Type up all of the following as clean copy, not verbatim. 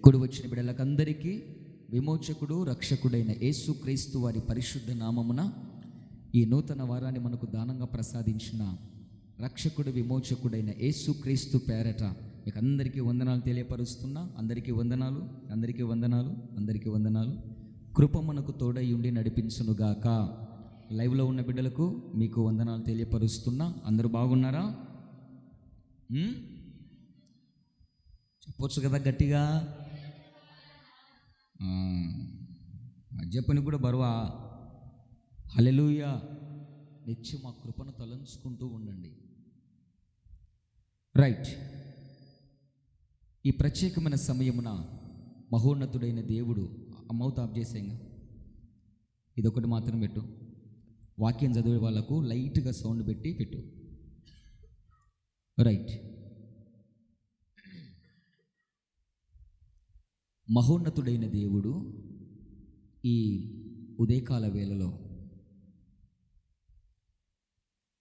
కూడి వచ్చిన బిడ్డలకందరికీ విమోచకుడు రక్షకుడైన యేసుక్రీస్తు వారి పరిశుద్ధ నామమున ఈ నూతన వారాన్ని మనకు దానంగా ప్రసాదించిన రక్షకుడు విమోచకుడైన యేసుక్రీస్తు పేరట మీకు అందరికీ వందనాలు తెలియపరుస్తున్నా. అందరికీ వందనాలు, అందరికీ వందనాలు, అందరికీ వందనాలు. కృప మనకు తోడై ఉండి నడిపించునుగాక. లైవ్లో ఉన్న బిడ్డలకు మీకు వందనాలు తెలియపరుస్తున్నా. అందరూ బాగున్నారా? చెప్పొచ్చు కదా గట్టిగా. మధ్యపని కూడా బరువా. హల్లెలూయా. నిత్యం ఆ కృపను తలంచుకుంటూ ఉండండి. రైట్. ఈ ప్రత్యేకమైన సమయమున మహోన్నతుడైన దేవుడు మౌత్ ఆఫ్ చేసేయంగా ఇదొకటి మాత్రం పెట్టు. వాక్యం చదివే వాళ్ళకు లైట్గా సౌండ్ పెట్టు. రైట్. మహోన్నతుడైన దేవుడు ఈ ఉదయకాల వేళలో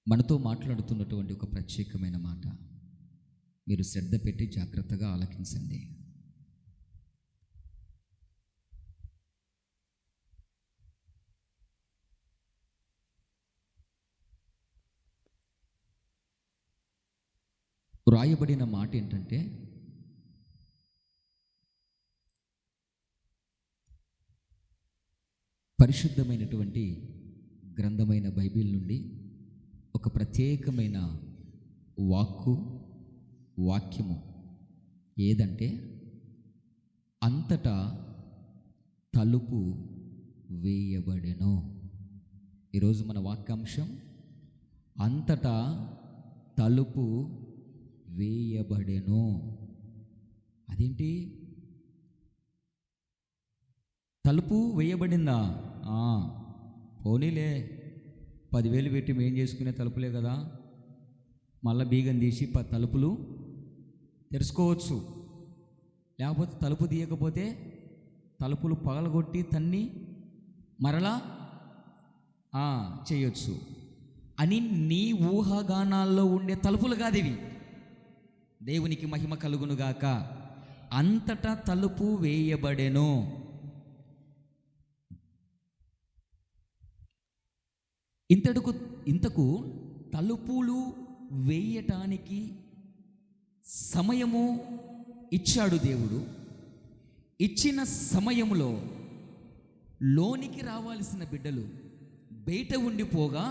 మనతో మాట్లాడుతున్నటువంటి ఒక ప్రత్యేకమైన మాట మీరు శ్రద్ధ పెట్టి జాగ్రత్తగా ఆలకించండి. రాయబడిన మాట ఏంటంటే, పరిశుద్ధమైనటువంటి గ్రంథమైన బైబిల్ నుండి ఒక ప్రత్యేకమైన వాక్యము ఏదంటే, అంతటా తలుపు వేయబడెను. ఈరోజు మన వాక్యాంశం అంతటా తలుపు వేయబడెను. అదేంటి? తలుపు వేయబడిందా? పోనీలే, 10,000 పెట్టి మేం చేసుకునే తలుపులే కదా, మళ్ళీ బీగం తీసి తలుపులు తెరుచుకోవచ్చు. లేకపోతే తలుపు తీయకపోతే తలుపులు పగలగొట్టి తన్ని మరలా చేయొచ్చు అని నీ ఊహాగానాల్లో ఉండే తలుపులు కాదివి. దేవునికి మహిమ కలుగునుగాక. అంతటా తలుపు వేయబడెను. ఇంతకు తలుపులు వేయటానికి సమయము ఇచ్చాడు దేవుడు. ఇచ్చిన సమయములో లోనికి రావాల్సిన బిడ్డలు బయట ఉండిపోగా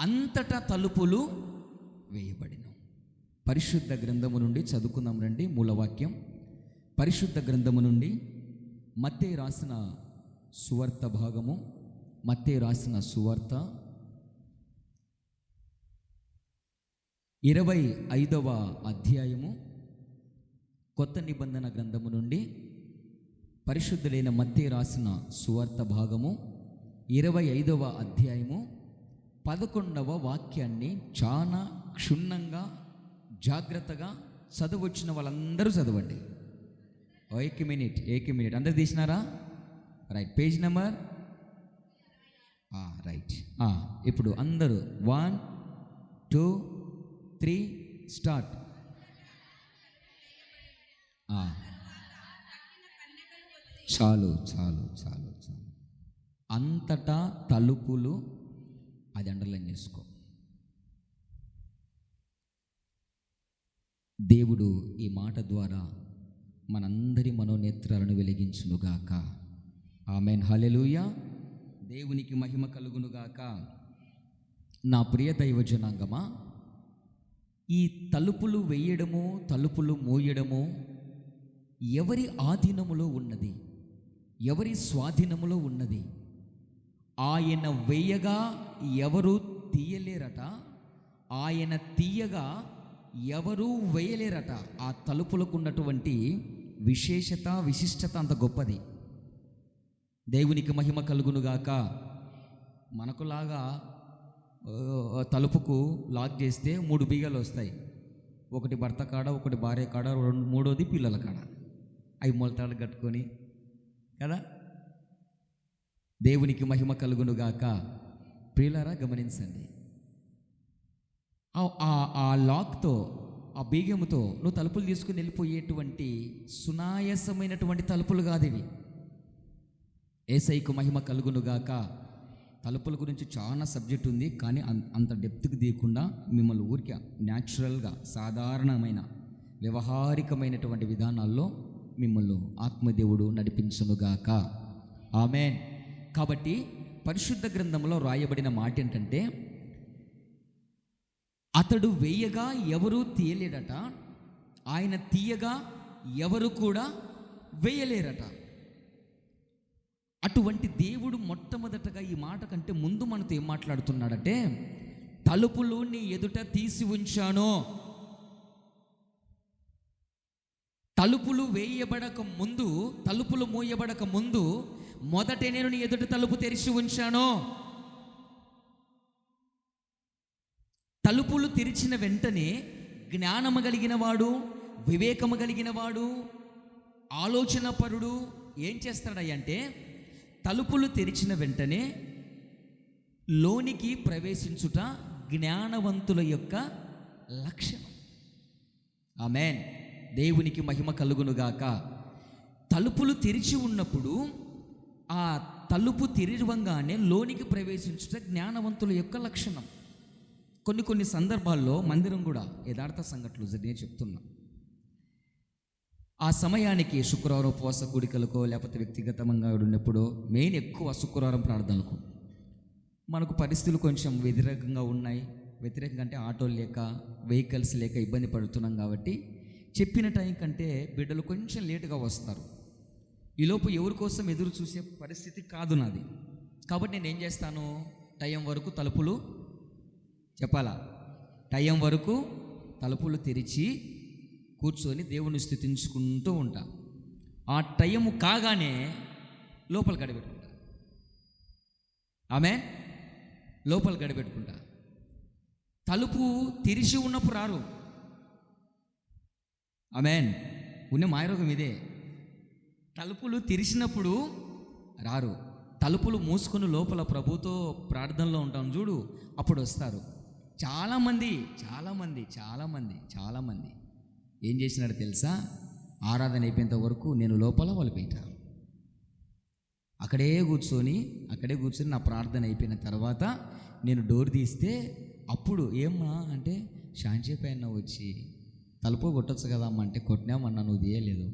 అంతటా తలుపులు వేయబడిను. పరిశుద్ధ గ్రంథము నుండి చదువుకుందాం రండి. మూలవాక్యం పరిశుద్ధ గ్రంథము నుండి మత్తయి రాసిన సువార్త భాగము. మత్తయి రాసిన సువార్త 25వ అధ్యాయము. కొత్త నిబంధన గ్రంథము నుండి పరిశుద్ధులైన మత్తయి రాసిన సువార్త భాగము 25వ అధ్యాయము 11వ వాక్యాన్ని చాలా క్షుణ్ణంగా జాగ్రత్తగా చదవచ్చిన వాళ్ళందరూ చదవండి. ఏక మినిట్ అందరు తీసినారా? రైట్. Page number right. ఇప్పుడు అందరూ 1 2 3 స్టార్ట్. చాలు. అంతటా తలుపులు, అది అండర్లైన్ చేసుకో. దేవుడు ఈ మాట ద్వారా మనందరి మనోనేత్రాలను వెలిగించునుగాక. ఆమేన్. హల్లెలూయా. దేవునికి మహిమ కలుగునుగాక. నా ప్రియ దైవ జనాంగమా, ఈ తలుపులు వేయడము, తలుపులు మూయడము ఎవరి ఆధీనములో ఉన్నది? ఎవరి స్వాధీనములో ఉన్నది? ఆయన వేయగా ఎవరు తీయలేరట, ఆయన తీయగా ఎవరు వేయలేరట. ఆ తలుపులకు ఉన్నటువంటి విశిష్టత అంత గొప్పది. దేవునికి మహిమ కలుగునుగాక. మనకులాగా తలుపుకు లాక్ చేస్తే 3 బీగాలు వస్తాయి. ఒకటి భర్త కాడ, ఒకటి భార్య కాడ, మూడోది పిల్లల కాడ. అవి మొలతాడు కట్టుకొని కదా. దేవునికి మహిమ కలుగునుగాక. ప్రియులారా గమనించండి, ఆ లాక్తో ఆ బీగముతో నువ్వు తలుపులు తీసుకుని వెళ్ళిపోయేటువంటి సునాయాసమైనటువంటి తలుపులు కాదు ఇవి. యేసయ్యకు మహిమ కలుగునుగాక. తలుపుల గురించి చాలా సబ్జెక్ట్ ఉంది, కానీ అంత డెప్త్కి తీయకుండా మిమ్మల్ని ఊరికే న్యాచురల్గా సాధారణమైన వ్యవహారికమైనటువంటి విధానాల్లో మిమ్మల్ని ఆత్మదేవుడు నడిపించునుగాక. ఆమేన్. కాబట్టి పరిశుద్ధ గ్రంథంలో రాయబడిన మాట ఏంటంటే, అతడు వేయగా ఎవరూ తీయలేడట, ఆయన తీయగా ఎవరు కూడా వేయలేరట. అటువంటి దేవుడు మొట్టమొదటగా ఈ మాట కంటే ముందు మనతో ఏం మాట్లాడుతున్నాడంటే, తలుపులు నీ ఎదుట తీసి ఉంచాను. తలుపులు వేయబడక ముందు, తలుపులు మూయబడక ముందు మొదటే నేను నీ ఎదుట తలుపు తెరిచి ఉంచాను. తలుపులు తెరిచిన వెంటనే జ్ఞానము కలిగిన వాడు, వివేకము కలిగిన వాడు, ఆలోచనపరుడు ఏం చేస్తాడంటే, తలుపులు తెరిచిన వెంటనే లోనికి ప్రవేశించుట జ్ఞానవంతుల యొక్క లక్షణం. ఆమేన్. దేవునికి మహిమ కలుగునుగాక. తలుపులు తెరిచి ఉన్నప్పుడు ఆ తలుపు తెరివంగానే లోనికి ప్రవేశించుట జ్ఞానవంతుల యొక్క లక్షణం. కొన్ని సందర్భాల్లో మందిరం కూడా యథార్థ సంఘటనలు నేను చెప్తున్నా. ఆ సమయానికి శుక్రవారం ఉపవాస కూడికలకో లేకపోతే వ్యక్తిగతంగా ఉన్నప్పుడు మెయిన్ ఎక్కువ శుక్రవారం ప్రార్థనలకు మనకు పరిస్థితులు కొంచెం వ్యతిరేకంగా ఉన్నాయి. వ్యతిరేకంగా అంటే ఆటోలు లేక, వెహికల్స్ లేక ఇబ్బంది పడుతున్నాం. కాబట్టి చెప్పిన టైం కంటే బిడ్డలు కొంచెం లేటుగా వస్తారు. ఈలోపు ఎవరి కోసం ఎదురు చూసే పరిస్థితి కాదు నాది. కాబట్టి నేను ఏం చేస్తాను, టైం వరకు తలుపులు చెప్పాలా, టైం వరకు తలుపులు తెరిచి కూర్చొని దేవుని స్తుతించుకుంటూ ఉంటా. ఆ టైం కాగానే లోపల గడిపెట్టుకుంటా. ఆమె లోపల గడిపెట్టుకుంటా. తలుపు తెరిచి ఉన్నప్పుడు రారు. ఆమెన్. ఉన్న మాయరోగం ఇదే. తలుపులు తెరిచినప్పుడు రారు. తలుపులు మూసుకొని లోపల ప్రభుతో ప్రార్థనలో ఉంటాం చూడు, అప్పుడు వస్తారు. చాలామంది ఏం చేసినారో తెలుసా, ఆరాధన అయిపోయేంత వరకు నేను లోపల, వాళ్ళు బయట. అక్కడే కూర్చొని నా ప్రార్థన అయిపోయిన తర్వాత నేను డోర్ తీస్తే అప్పుడు ఏమ్మా అంటే, షాంచేపై అన్న వచ్చి తలుపు కొట్టొచ్చు కదా అమ్మ అంటే, కొట్టినామన్నా నువ్వు తీయలేదు.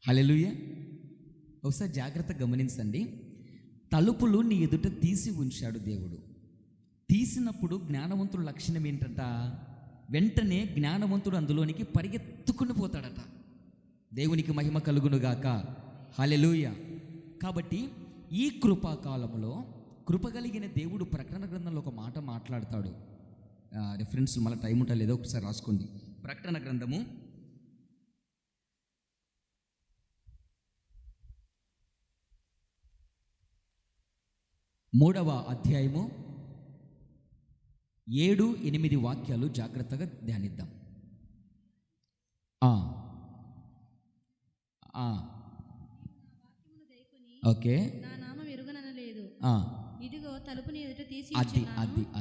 హల్లెలూయా. ఒకసారి జాగ్రత్తగా గమనించండి. తలుపులు నీ ఎదుట తీసి ఉంచాడు దేవుడు. తీసినప్పుడు జ్ఞానవంతుడు లక్షణం ఏంటంట, వెంటనే జ్ఞానవంతుడు అందులోనికి పరిగెత్తుకుని పోతాడట. దేవునికి మహిమ కలుగునుగాక. హల్లెలూయా. కాబట్టి ఈ కృపాకాలంలో కృప కలిగిన దేవుడు ప్రకటన గ్రంథంలో ఒక మాట మాట్లాడతాడు. రిఫరెన్స్ మళ్ళీ టైం ఉంటా లేదో ఒకసారి రాసుకోండి. ప్రకటన గ్రంథము 3వ అధ్యాయము 7-8 వాక్యాలు జాగ్రత్తగా ధ్యానిద్దాం. ఓకే. ఇదిగో తలుపుని ఎదుట తీసి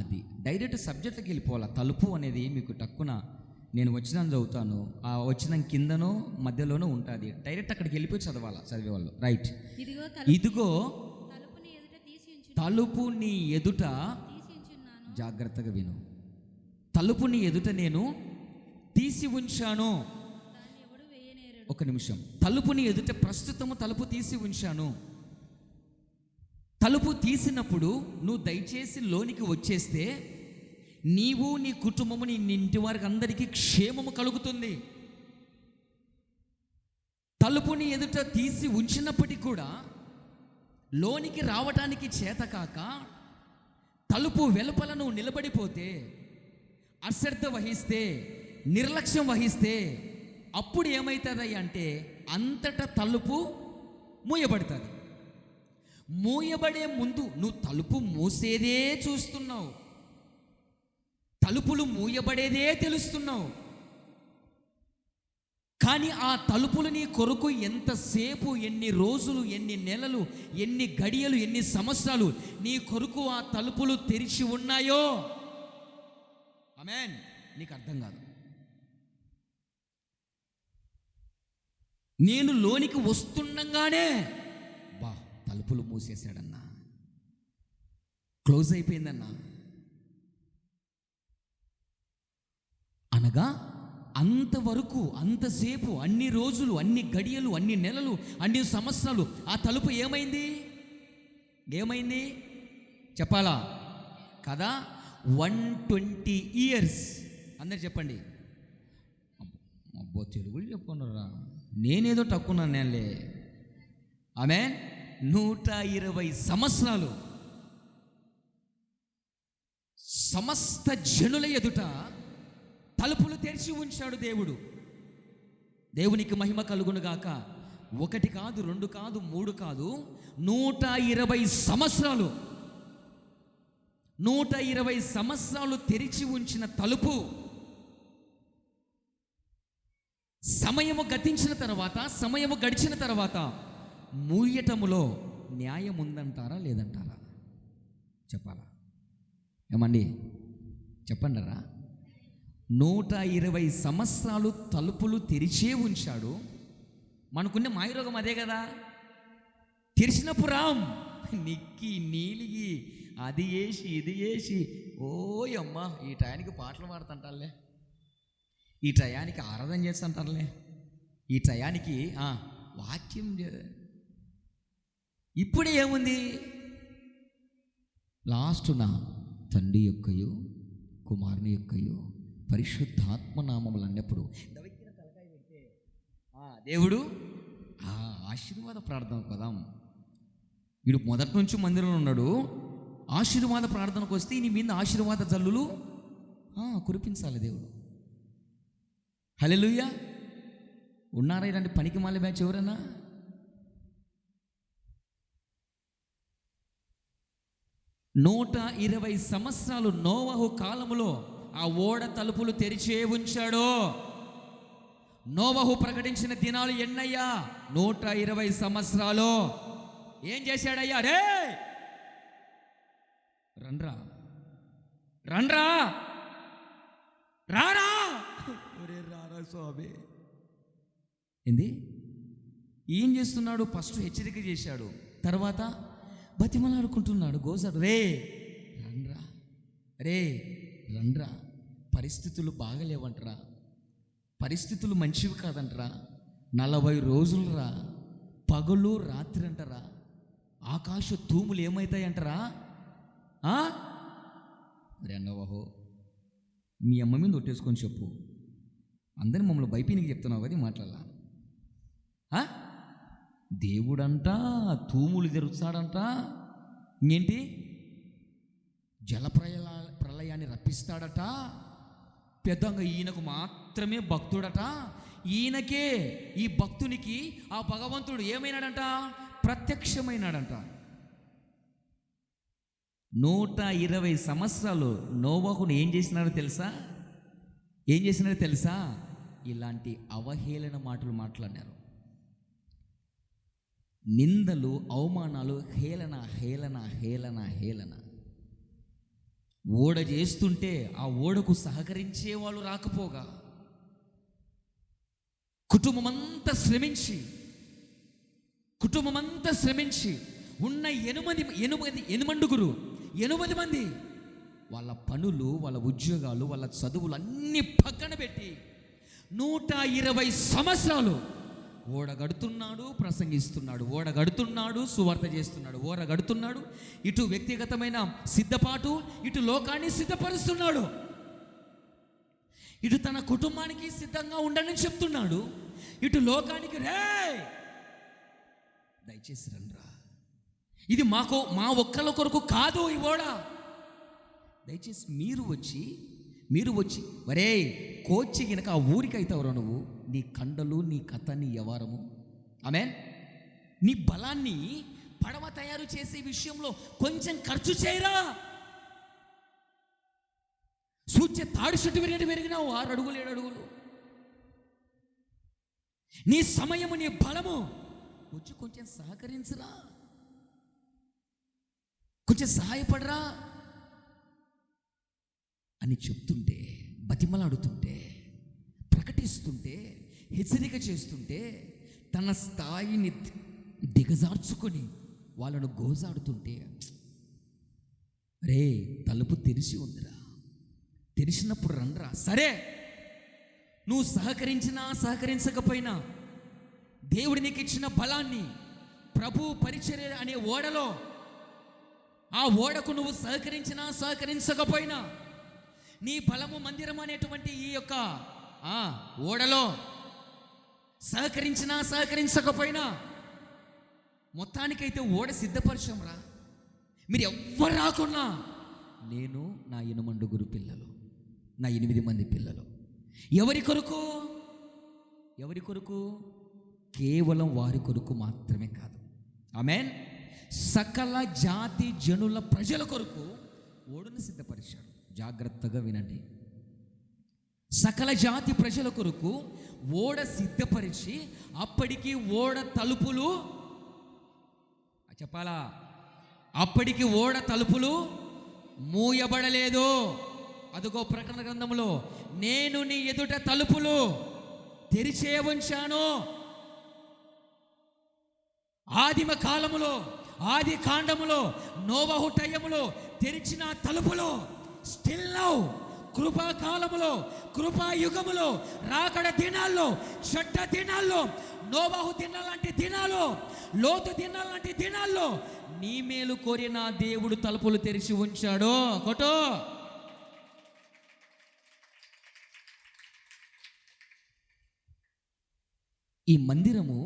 అది డైరెక్ట్ సబ్జెక్ట్కి వెళ్ళిపోవాలి. తలుపు అనేది మీకు టక్కున నేను వచ్చిన చదువుతాను, ఆ వచ్చిన కిందనో మధ్యలోనో ఉంటుంది. డైరెక్ట్ అక్కడికి వెళ్ళిపోయి చదివేవాళ్ళు. రైట్. ఇదిగో తలుపు నీ ఎదుట, జాగ్రత్తగా విను, తలుపు నీ ఎదుట నేను తీసి ఉంచాను. ఒక నిమిషం. తలుపుని ఎదుట ప్రస్తుతము తలుపు తీసి ఉంచాను. తలుపు తీసినప్పుడు నువ్వు దయచేసి లోనికి వచ్చేస్తే నీవు, నీ కుటుంబము, నీ ఇంటి వారికి అందరికీ క్షేమము కలుగుతుంది. తలుపుని ఎదుట తీసి ఉంచినప్పటికీ కూడా లోనికి రావటానికి చేతకాక తలుపు వెలుపల నువ్వు నిలబడిపోతే, అశ్రద్ధ వహిస్తే, నిర్లక్ష్యం వహిస్తే అప్పుడు ఏమవుతుంది అంటే అంతటా తలుపు మూయబడుతుంది. మూయబడే ముందు నువ్వు తలుపు మూసేదే చూస్తున్నావు, తలుపులు మూయబడేదే తెలుస్తున్నావు. కానీ ఆ తలుపులు నీ కొరకు ఎంతసేపు, ఎన్ని రోజులు, ఎన్ని నెలలు, ఎన్ని గడియలు, ఎన్ని సంవత్సరాలు నీ కొరకు ఆ తలుపులు తెరిచి ఉన్నాయో ఆమేన్. నీకు అర్థం కాదు. నేను లోనికి వస్తుండగానే తలుపులు మూసేశాడన్నా, క్లోజ్ అయిపోయిందన్నా. అనగా అంతవరకు, అంతసేపు, అన్ని రోజులు, అన్ని గడియలు, అన్ని నెలలు, అన్ని సంవత్సరాలు ఆ తలుపు ఏమైంది? చెప్పాలా కదా? 120 years. అందరు చెప్పండి. అబ్బో తెలుగులు చెప్పుకున్నారా, నేనేదో తక్కున్నాను నేనులే. ఆమేన్. 120 సంవత్సరాలు సమస్త జనుల ఎదుట తలుపులు తెరిచి ఉంచాడు దేవుడు. దేవునికి మహిమ కలుగును గాక. 1 కాదు, 2 కాదు, 3 కాదు, 120 సంవత్సరాలు, 120 సంవత్సరాలు తెరిచి ఉంచిన తలుపు సమయము గడిచిన తర్వాత మూయటములో న్యాయం ఉందంటారా లేదంటారా? చెప్పాలా? ఏమండి చెప్పండరా. 120 సంవత్సరాలు తలుపులు తెరిచే ఉంచాడు. మనకున్న మాయరోగం అదే కదా. తెరిచినప్పుడు రాం నిక్కి నీలిగి అది వేసి ఇది వేసి, ఓయమ్మ ఈ టయానికి పాటలు పాడుతుంటారులే, ఈ టయానికి ఆరాధన చేస్తుంటారులే, ఈ టయానికి వాక్యం. ఇప్పుడే ఏముంది? లాస్టున తండ్రి యొక్కయు కుమారుని యొక్కయు పరిశుద్ధాత్మనామములు అన్నప్పుడు తలకాయ పెడితే దేవుడు ఆశీర్వాద ప్రార్థన పదాం. వీడు మొదటి నుంచి మందిరంలో ఉన్నాడు. ఆశీర్వాద ప్రార్థనకు వస్తే నీ మీద ఆశీర్వాద జల్లులు కురిపించాలి దేవుడు. హల్లెలూయా. ఉన్నారా ఇలాంటి పనికి మాల బ్యాచ్ ఎవరన్నా? నూట 120 సంవత్సరాలు నోవహు కాలములో ఆ ఓడ తలుపులు తెరిచే ఉంచాడు. నోవహు ప్రకటించిన దినాలు ఎన్నయ్యా? 120 సంవత్సరాలు. ఏం చేశాడయ్యా? రే రండ్రా రారా స్వామి. ఏంది? ఏం చేస్తున్నాడు? ఫస్ట్ హెచ్చరిక చేశాడు, తర్వాత బతిమలాడుకుంటున్నాడు. గోసాడు, రే రండ్రా, పరిస్థితులు బాగలేవంటరా, పరిస్థితులు మంచివి కాదంటరా, 40 రోజులురా, పగలు రాత్రి అంటరా, ఆకాశ తూములు ఏమవుతాయంటరా. మరి అన్నవాహో మీ అమ్మ మీద ఒట్టేసుకొని చెప్పు. అందరిని మమ్మల్ని భయపీనికి చెప్తున్నావు కదా మాట్లాడాల. దేవుడంట తూములు తెరుస్తాడంట, ఇంకేంటి జల ప్రళయాన్ని రప్పిస్తాడట, పెద్దగా ఈయనకు మాత్రమే భక్తుడట, ఈయనకే ఈ భక్తునికి ఆ భగవంతుడు ఏమైనాడంట? ప్రత్యక్షమైనాడంట. 120 సంవత్సరాలు నోవహును ఏం చేసినారో తెలుసా? ఇలాంటి అవహేళన మాటలు మాట్లాడినారు. నిందలు, అవమానాలు, హేళన. ఓడ చేస్తుంటే ఆ ఓడకు సహకరించే వాళ్ళు రాకపోగా కుటుంబమంతా శ్రమించి ఉన్న 8 మంది వాళ్ళ పనులు, వాళ్ళ ఉద్యోగాలు, వాళ్ళ చదువులు అన్నీ పక్కన పెట్టి 120 సంవత్సరాలు ఓడగడుతున్నాడు, ప్రసంగిస్తున్నాడు, ఓడగడుతున్నాడు, సువార్త చేస్తున్నాడు, ఓడగడుతున్నాడు. ఇటు వ్యక్తిగతమైన సిద్ధపాటు, ఇటు లోకాన్ని సిద్ధపరుస్తున్నాడు, ఇటు తన కుటుంబానికి సిద్ధంగా ఉండని చెప్తున్నాడు, ఇటు లోకానికి దయచేసి రండ్రా, ఇది మా ఒక్కళ్ళ కొరకు కాదు ఈ ఓడ, దయచేసి మీరు వచ్చి వరే కోచి గినక ఆ ఊరికి అవుతావురా నువ్వు, నీ కండలు, నీ కథ, నీ వ్యవహారము, ఆమేన్, నీ బలాన్ని పడవ తయారు చేసే విషయంలో కొంచెం ఖర్చు చేయరా. సూచ్య తాడు చెట్టు పెరిగినావు 6 అడుగులు 7 అడుగులు. నీ సమయము, నీ బలము వచ్చి కొంచెం సహకరించరా, కొంచెం సహాయపడరా అని చెప్తుంటే, బతిమలాడుతుంటే, ప్రకటిస్తుంటే, హెచ్చరిక చేస్తుంటే, తన స్థాయిని దిగజార్చుకొని వాళ్ళను గోజాడుతుంటే, రే తలుపు తెరిచి ఉందిరా, తెరిచినప్పుడు రండ్రా. సరే, నువ్వు సహకరించినా సహకరించకపోయినా దేవుడి నీకు ఇచ్చిన బలాన్ని ప్రభు పరిచర్య అనే ఓడలో, ఆ ఓడకు నువ్వు సహకరించినా సహకరించకపోయినా, నీ బలము మందిరం అనేటువంటి ఈ యొక్క ఓడలో సహకరించినా సహకరించకపోయినా, మొత్తానికైతే ఓడ సిద్ధపరిచాంరా. మీరు ఎవ్వరు రాకున్నా, నేను నా 8 పిల్లలు, నా 8 మంది పిల్లలు. ఎవరి కొరకు? ఎవరి కొరకు? కేవలం వారి కొరకు మాత్రమే కాదు. ఆమేన్. సకల జాతి జనుల ప్రజల కొరకు ఓడను సిద్ధపరిచాడు. జాగ్రత్తగా వినండి. సకల జాతి ప్రజల కొరకు ఓడ సిద్ధపరిచి, అప్పటికి ఓడ తలుపులు చెప్పాలా, అప్పటికి ఓడ తలుపులు మూయబడలేదు. అదిగో ప్రకటన గ్రంథంలో, నేను నీ ఎదుట తలుపులు తెరిచే ఉంచాను. ఆదిమ కాలములో, ఆది కాండములో, నోవహు టైములో తెరిచిన తలుపులు స్టిల్ నౌ, కృపాకాలములో, కృపాయుగములో, రాకడ దినాల్లో, చెడ్డ దినాల్లో, నోవహు దినాల లాంటి దినాలు, లోతు దినాల లాంటి దినాల్లో నీ మేలు కోరి నా దేవుడు తలుపులు తెరిచి ఉంచాడు. కొట్టు. ఈ మందిరము,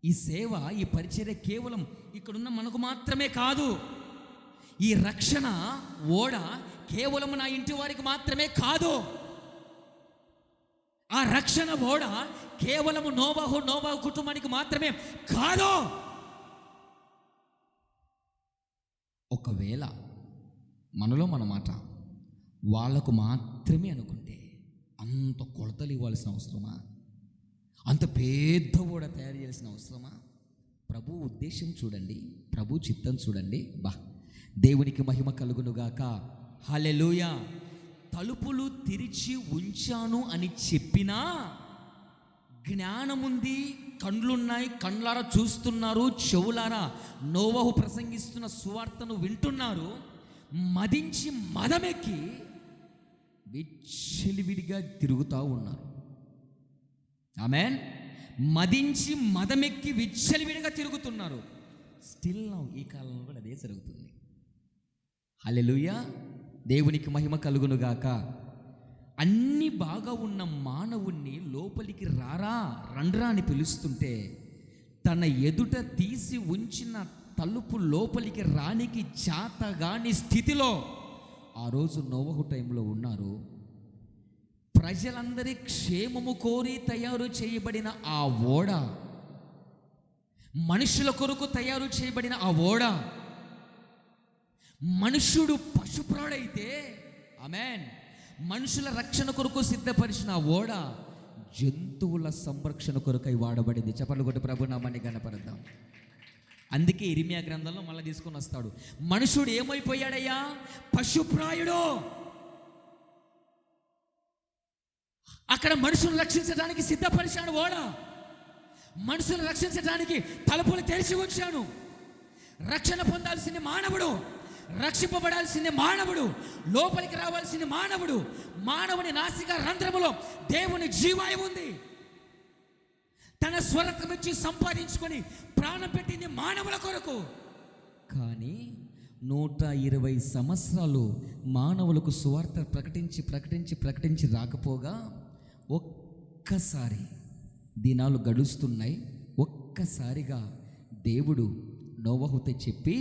ఈ సేవ, ఈ పరిచర్య కేవలం ఇక్కడున్న మనకు మాత్రమే కాదు. ఈ రక్షణ ఓడ కేవలం నా ఇంటి వారికి మాత్రమే కాదు. ఆ రక్షణ ఓడ కేవలం నోవహు కుటుంబానికి మాత్రమే కాదు. ఒకవేళ మనలో మన మాట వాళ్లకు మాత్రమే అనుకుంటే, అంత కొలతలు ఇవ్వాల్సిన అవసరమా? అంత పెద్ద ఓడ తయారు చేయాల్సిన అవసరమా? ప్రభు ఉద్దేశం చూడండి, ప్రభు చిత్తం చూడండి. దేవునికి మహిమ కలుగునుగాక. హల్లెలూయా. తలుపులు తెరిచి ఉంచాను అని చెప్పినా, జ్ఞానముంది, కండ్లున్నాయి, కండ్లారా చూస్తున్నారు, చెవులారా నోవహు ప్రసంగిస్తున్న సువార్తను వింటున్నారు, మదించి మదమెక్కి విచ్చలివిడిగా తిరుగుతూ ఉన్నారు. ఆమేన్. మదించి మదమెక్కి విచ్చలివిడిగా తిరుగుతున్నారు. స్టిల్ నౌ ఈ కాలంలో కూడా అదే జరుగుతుంది. హల్లెలూయా. దేవునికి మహిమ కలుగునుగాక. అన్ని బాగా ఉన్న మానవుణ్ణి లోపలికి రండ్రా అని పిలుస్తుంటే, తన ఎదుట తీసి ఉంచిన తలుపు లోపలికి రానికి చాతగాని స్థితిలో ఆ రోజు నోవహు టైంలో ఉన్నారు. ప్రజలందరి క్షేమము కోరి తయారు చేయబడిన ఆ ఓడ, మనుషుల కొరకు తయారు చేయబడిన ఆ ఓడ, మనుషుడు పశుప్రాడైతే, ఆమేన్, మనుషుల రక్షణ కొరకు సిద్ధపరిచిన ఆ ఓడ జంతువుల సంరక్షణ కొరకై వాడబడింది. చప్పట్లు కొట్టి ప్రభు నామాన్ని గణపరుద్దాం. అందుకే ఇర్మియా గ్రంథంలో మళ్ళీ తీసుకొని వస్తాడు, మనుషుడు ఏమైపోయాడయ్యా? పశుప్రాయుడు. అక్కడ మనుషులను రక్షించడానికి సిద్ధపరిచాడు ఓడ. మనుషులను రక్షించడానికి తలుపులు తెరిచి ఉంచాను. రక్షణ పొందాల్సిన మానవుడు, రక్షింపబడాల్సిన మానవుడు, లోపలికి రావాల్సిన మానవుడు, మానవుని నాసిక రంధ్రములో దేవుని జీవాయువు ఉంది. తన స్వరత్వం ఇచ్చి సంపాదించుకొని ప్రాణం పెట్టింది మానవుల కొరకు. కానీ 120 సంవత్సరాలు మానవులకు సువార్త ప్రకటించి రాకపోగా, ఒక్కసారి దినాలు గడుస్తున్నాయి. ఒక్కసారిగా దేవుడు నోవహుతో చెప్పి,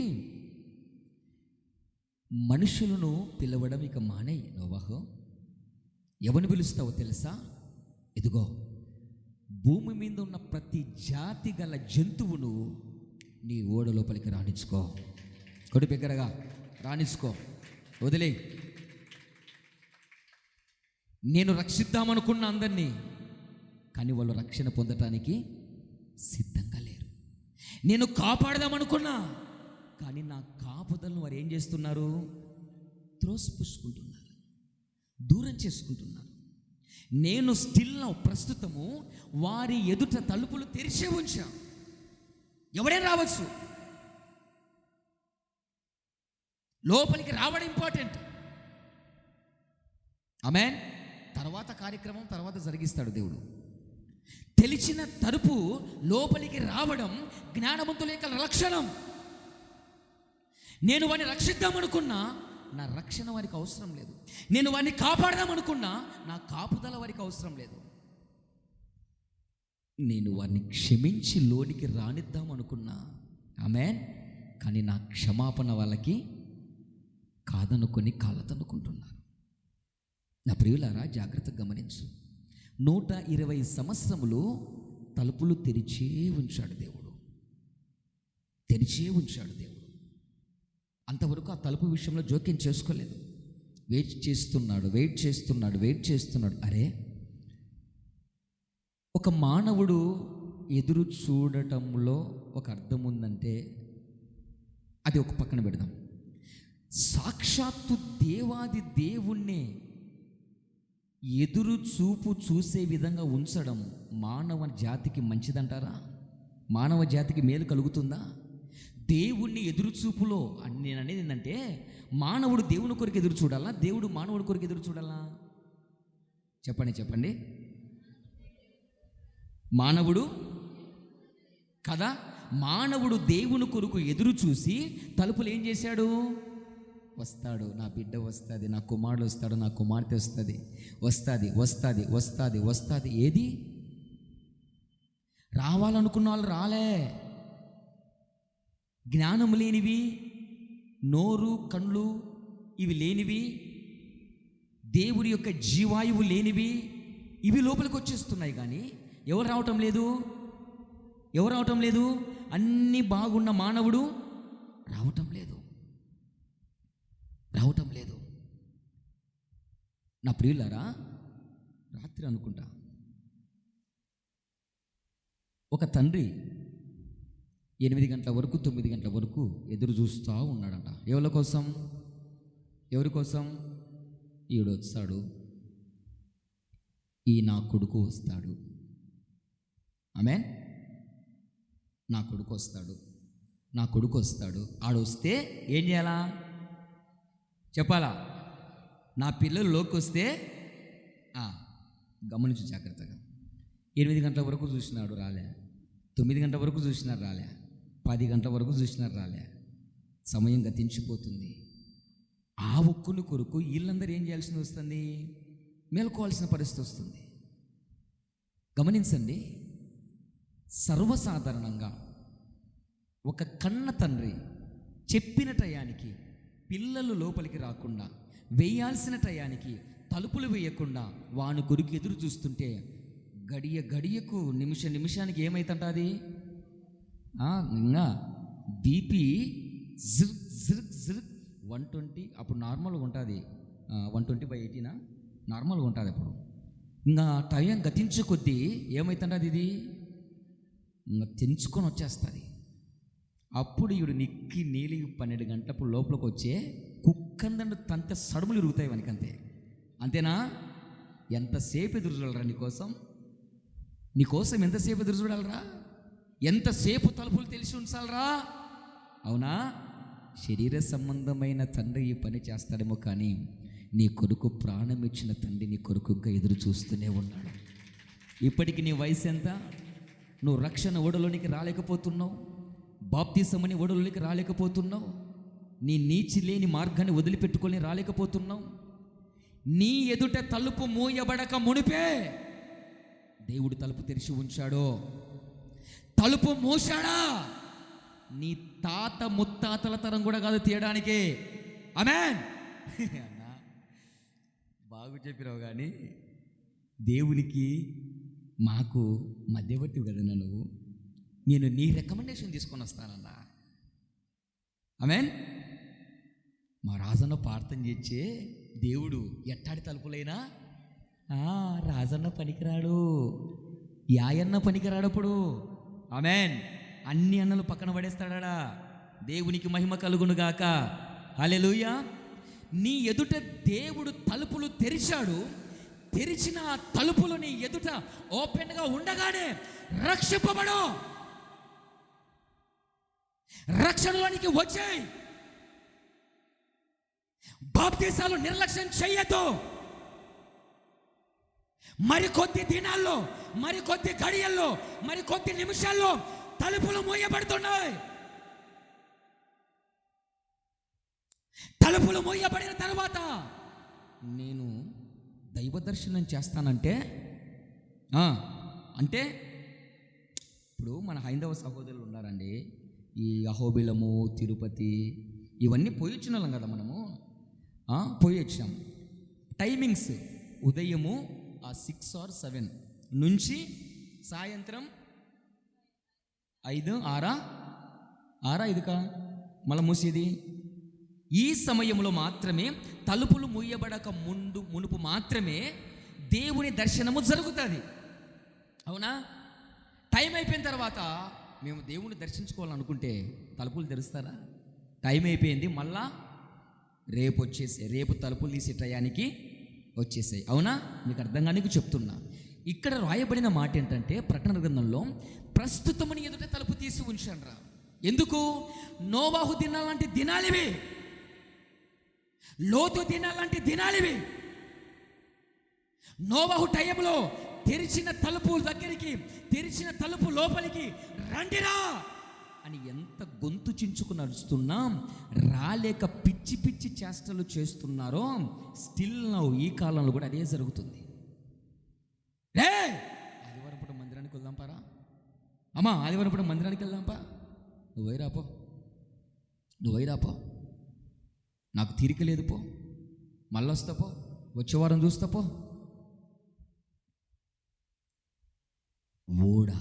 మనుషులను పిలవడం ఇక మానేయి నోవహు. ఎవరిని పిలుస్తావో తెలుసా? ఇదిగో, భూమి మీద ఉన్న ప్రతి జాతి గల జంతువును నీ ఓడ లోపలికి రాణించుకో. కొడి బిగ్గరగా రాణించుకో, వదిలే. నేను రక్షిద్దామనుకున్న అందరినీ, కానీ వాళ్ళు రక్షణ పొందటానికి సిద్ధంగా లేరు. నేను కాపాడదామనుకున్నా, కానీ నా కాపుదలను వారు ఏం చేస్తున్నారు? త్రోసిపుచ్చుకుంటున్నారు. దూరం చేసుకుంటున్నారు. నేను స్టిల్ ప్రస్తుతము వారి ఎదుట తలుపులు తెరిచే ఉంచా. ఎవరైనా రావచ్చు, లోపలికి రావడం ఇంపార్టెంట్. ఆమేన్. తర్వాత కార్యక్రమం తర్వాత జరిగిస్తాడు దేవుడు. తెలిసిన తలుపు లోపలికి రావడం జ్ఞానవంతుల యొక్క లక్షణం. నేను వారిని రక్షిద్దామనుకున్నా నా రక్షణ వారికి అవసరం లేదు. నేను వారిని కాపాడదామనుకున్నా నా కాపుదల వారికి అవసరం లేదు. నేను వారిని క్షమించి లోనికి రానిద్దామనుకున్నా, ఆమేన్, కానీ నా క్షమాపణ వాళ్ళకి కాదనుకొని కాలతనుకుంటున్నారు. నా ప్రియులారా, జాగ్రత్తగా గమనించు. 120 సంవత్సరములు తలుపులు తెరిచే ఉంచాడు దేవుడు, తెరిచే ఉంచాడు దేవుడు. అంతవరకు ఆ తలుపు విషయంలో జోక్యం చేసుకోలేదు. వెయిట్ చేస్తున్నాడు. అరే, ఒక మానవుడు ఎదురు చూడటంలో ఒక అర్థం ఉందంటే అది ఒక పక్కన పెడదాం. సాక్షాత్తు దేవాది దేవుణ్ణి ఎదురు చూపు చూసే విధంగా ఉంచడం మానవ జాతికి మంచిదంటారా? మానవ జాతికి మేలు కలుగుతుందా? దేవుణ్ణి ఎదురు చూపులో నేను అనేది ఏంటంటే, మానవుడు దేవుని కొరకు ఎదురు చూడాలా, దేవుడు మానవుడి కొరకు ఎదురు చూడాలా? చెప్పండి. మానవుడు కదా, మానవుడు దేవుని కొరకు ఎదురు చూసి తలుపులు ఏం చేశాడు? వస్తాడు, నా బిడ్డ వస్తుంది, నా కుమారుడు వస్తాడు, నా కుమార్తె వస్తుంది. ఏది? రావాలనుకున్న వాళ్ళు రాలే. జ్ఞానం లేనివి, నోరు కళ్ళు ఇవి లేనివి, దేవుడి యొక్క జీవాయువు లేనివి, ఇవి లోపలికి వచ్చేస్తున్నాయి. కానీ ఎవరు రావటం లేదు? అన్నీ బాగున్న మానవుడు రావటం లేదు. నా ప్రియులారా, రాత్రి అనుకుంటా ఒక తండ్రి 8 గంటల వరకు 9 గంటల వరకు ఎదురు చూస్తూ ఉన్నాడంట. ఎవరి కోసం? ఈడు వస్తాడు, నా కొడుకు వస్తాడు. ఆమేన్. నా కొడుకు వస్తాడు. ఆడొస్తే ఏం చేయాలా చెప్పాలా? నా పిల్లలు లోకి వస్తే గమనించు జాగ్రత్తగా. 8 గంటల వరకు చూసినాడు, రాలే. 9 గంటల వరకు చూసినారు, రాలే. 10 గంటల వరకు చూసినారు, రాలే. సమయం గతించిపోతుంది. ఆ ఒక్కని కొరకు వీళ్ళందరూ ఏం చేయాల్సి వస్తుంది? మేల్కోవాల్సిన పరిస్థితి వస్తుంది. గమనించండి, సర్వసాధారణంగా ఒక కన్న తండ్రి చెప్పిన టయానికి పిల్లలు లోపలికి రాకుండా, వేయాల్సిన టయానికి తలుపులు వేయకుండా వాని కొరకు ఎదురు చూస్తుంటే గడియకు నిమిషానికి ఏమైతుంటుంది? ఇంకా బీపీ జిర్క్ 120. అప్పుడు నార్మల్గా ఉంటుంది, 120/80 నార్మల్గా ఉంటుంది. అప్పుడు ఇంకా టైం గతించే కొద్దీ ఏమవుతుంటుంది? ఇది ఇంకా తెంచుకొని వచ్చేస్తుంది. అప్పుడు ఈడు నిక్కి నీలి 12 గంటలప్పుడు లోపలికి వచ్చే కుక్కందండు తంత సడుములు ఇరుగుతాయి వానికంతే. అంతేనా? ఎంతసేపు ఎదురు చూడరా నీకోసం ఎంతసేపు ఎదురు చూడాలరా? ఎంతసేపు తలుపులు తెలిసి ఉంచాలరా? అవునా? శరీర సంబంధమైన తండ్రి ఈ పని చేస్తాడేమో, కానీ నీ కొడుకు ప్రాణం ఇచ్చిన తండ్రి నీ కొడుకు ఇంకా ఎదురు చూస్తూనే ఉన్నాడు. ఇప్పటికి నీ వయసు ఎంత? నువ్వు రక్షణ ఓడలోనికి రాలేకపోతున్నావు, బాప్తిసమని ఓడలోనికి రాలేకపోతున్నావు, నీ నీచి లేని మార్గాన్ని వదిలిపెట్టుకొని రాలేకపోతున్నావు. నీ ఎదుట తలుపు మూయబడక మునిపే దేవుడు తలుపు తెరిచి ఉంచాడో, తలుపు మూసాడా? నీ తాత ముత్తాతల తరం కూడా కాదు తీయడానికి. ఆమేన్. అన్నా బాగు చెప్పినావు, కానీ దేవునికి మాకు మధ్యవర్తి కదన్నా నువ్వు. నేను నీ రికమెండేషన్ తీసుకొని వస్తానన్నా. ఆమేన్. మా రాజన్న ప్రార్థన చేచ్చే దేవుడు ఎట్టాడి తలుపులైనా రాజన్న పనికిరాడు, యాయన్న పనికిరాడప్పుడు. ఆమేన్. అన్ని అన్నలు పక్కన పడేస్తాడా. దేవునికి మహిమ కలుగును గాక. హల్లెలూయా. నీ ఎదుట దేవుడు తలుపులు తెరిచాడు. తెరిచిన ఆ తలుపులు నీ ఎదుట ఓపెన్గా ఉండగానే రక్షింపబడు, రక్షణలోనికి వచ్చాయి. బాప్తీసాలు నిర్లక్ష్యం చెయ్యొద్దు. మరికొద్ది దినాల్లో, మరికొద్ది గడియల్లో, మరికొద్ది నిమిషాల్లో తలుపులు మూయబడుతున్నాయి. తలుపులు మూయబడిన తర్వాత నేను దైవ దర్శనం చేస్తానంటే అంటే ఇప్పుడు మన హైందవ సహోదరులు ఉన్నారండి, ఈ అహోబిలము, తిరుపతి ఇవన్నీ పోయి వచ్చిన వాళ్ళం కదా మనము. పోయి వచ్చాం. టైమింగ్స్ ఉదయము 6 or 7 నుంచి సాయంత్రం 5, 6 మళ్ళీ మూసేది. ఈ సమయంలో మాత్రమే, తలుపులు మూయబడక మునుపు మాత్రమే దేవుని దర్శనము జరుగుతుంది. అవునా? టైం అయిపోయిన తర్వాత మేము దేవుని దర్శించుకోవాలనుకుంటే తలుపులు తెరుస్తారా? టైం అయిపోయింది, మళ్ళా రేపు తలుపులు తీసే టయానికి వచ్చేసాయి. అవునా? మీకు అర్థం కానికి చెప్తున్నా. ఇక్కడ రాయబడిన మాట ఏంటంటే, ప్రకటన గ్రంథంలో ప్రస్తుతముని ఎదుట తలుపు తీసి ఉంచానురా. ఎందుకు? నోవాహు దినాలంటే దినాలివి, లోతు దినాలంటే దినాలివి. నోవాహు టైంలో తెరిచిన తలుపు దగ్గరికి, తెరిచిన తలుపు లోపలికి రండిరా అని ఎంత గొంతు చించుకు నడుస్తున్నా రాలేక పిచ్చి పిచ్చి చేష్టలు చేస్తున్నారో, స్టిల్ నౌ ఈ కాలంలో కూడా అదే జరుగుతుంది. ఆదివారం పూట మందిరానికి వెళ్దాం పారా అమ్మా, ఆదివారం పూట మందిరానికి వెళ్దాంపా, నువ్వు వైరాపో, నాకు తీరిక లేదు, పో, మళ్ళీ వస్తా, పో, వచ్చే వారం చూస్తా, పో. ఓడ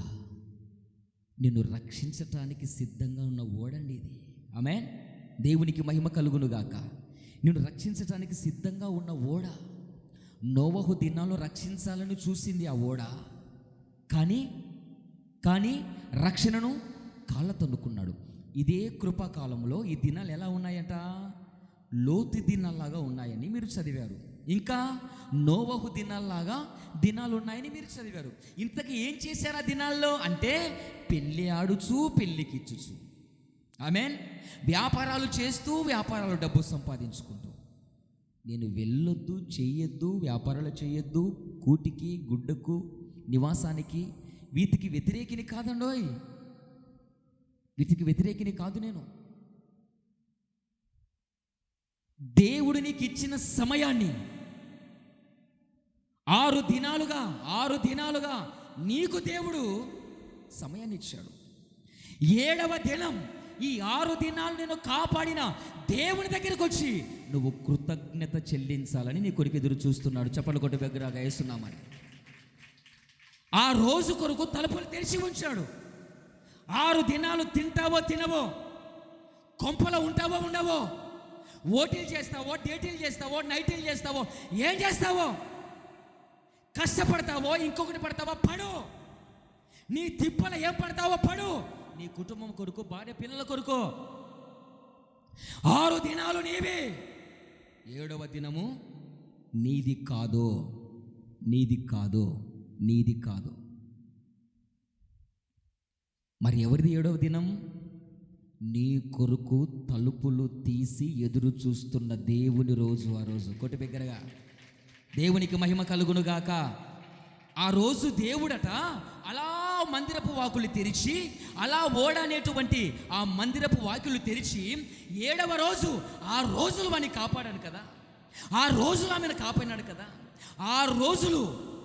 నిన్ను రక్షించటానికి సిద్ధంగా ఉన్న ఓడండి ఇది. ఆమేన్. దేవునికి మహిమ కలుగునుగాక. నిన్ను రక్షించటానికి సిద్ధంగా ఉన్న ఓడ. నోవహు దినాల్లో రక్షించాలని చూసింది ఆ ఓడ, కానీ రక్షణను కాళ్ళతన్నుకున్నాడు. ఇదే కృపాకాలంలో ఈ దినాలు ఎలా ఉన్నాయంట? లోతు దినాల్లాగా ఉన్నాయని మీరు చదివారు. ఇంకా నోవహు దినాల్లాగా దినాలు ఉన్నాయని మీరు చదివారు. ఇంతకీ ఏం చేశారు ఆ దినాల్లో అంటే, పెళ్ళి ఆడుచు, పెళ్ళికి ఇచ్చుచు, ఆమేన్, వ్యాపారాలు చేస్తూ, వ్యాపారాలు డబ్బు సంపాదించుకుంటూ. నేను వెళ్ళొద్దు, చెయ్యొద్దు, వ్యాపారాలు చేయొద్దు, కూటికి, గుడ్డకు, నివాసానికి, వీటికి వ్యతిరేకిని కాదండోయ్, వీటికి వ్యతిరేకిని కాదు. నేను దేవుడు నీకు ఇచ్చిన సమయాన్ని 6 దినాలుగా నీకు దేవుడు సమయాన్ని ఇచ్చాడు. 7వ దినం, ఈ 6 దినాలు నేను కాపాడిన దేవుని దగ్గరికి వచ్చి నువ్వు కృతజ్ఞత చెల్లించాలని నీ కొరకు ఎదురు చూస్తున్నాడు. చప్పలు కొట్టు దగ్గరగా వేస్తున్నామని. ఆ రోజు కొరకు తలుపులు తెరిచి ఉంచాడు. 6 దినాలు తింటావో తినవో, కొంపలో ఉంటావో ఉండవో, ఓటీలు చేస్తావో, డేటీలు చేస్తావో, నైటీలు చేస్తావో, ఏం చేస్తావో, కష్టపడతావో, ఇంకొకటి పడతావో, పడు. నీ తిప్పల ఏం పడతావో పడు. నీ కుటుంబం కొరకు, భార్య పిల్లల కొరకు. 6 దినాలు నీవే, 7వ దినము నీది కాదు, నీది కాదు, నీది కాదు. మరి ఎవరిది 7వ దినం? నీ కొరకు తలుపులు తీసి ఎదురు చూస్తున్న దేవుని రోజు. ఆ రోజు కొట్టి బిగ్గరగా దేవునికి మహిమ కలుగునుగాక. ఆ రోజు దేవుడట అలా మందిరపు వాకులు తెరిచి, అలా ఓడనేటువంటి ఆ మందిరపు వాకులు తెరిచి 7వ రోజు, ఆ రోజులు వాడిని కాపాడాను కదా, ఆ రోజులు ఆమెను కాపాడినాడు కదా. ఆ రోజులు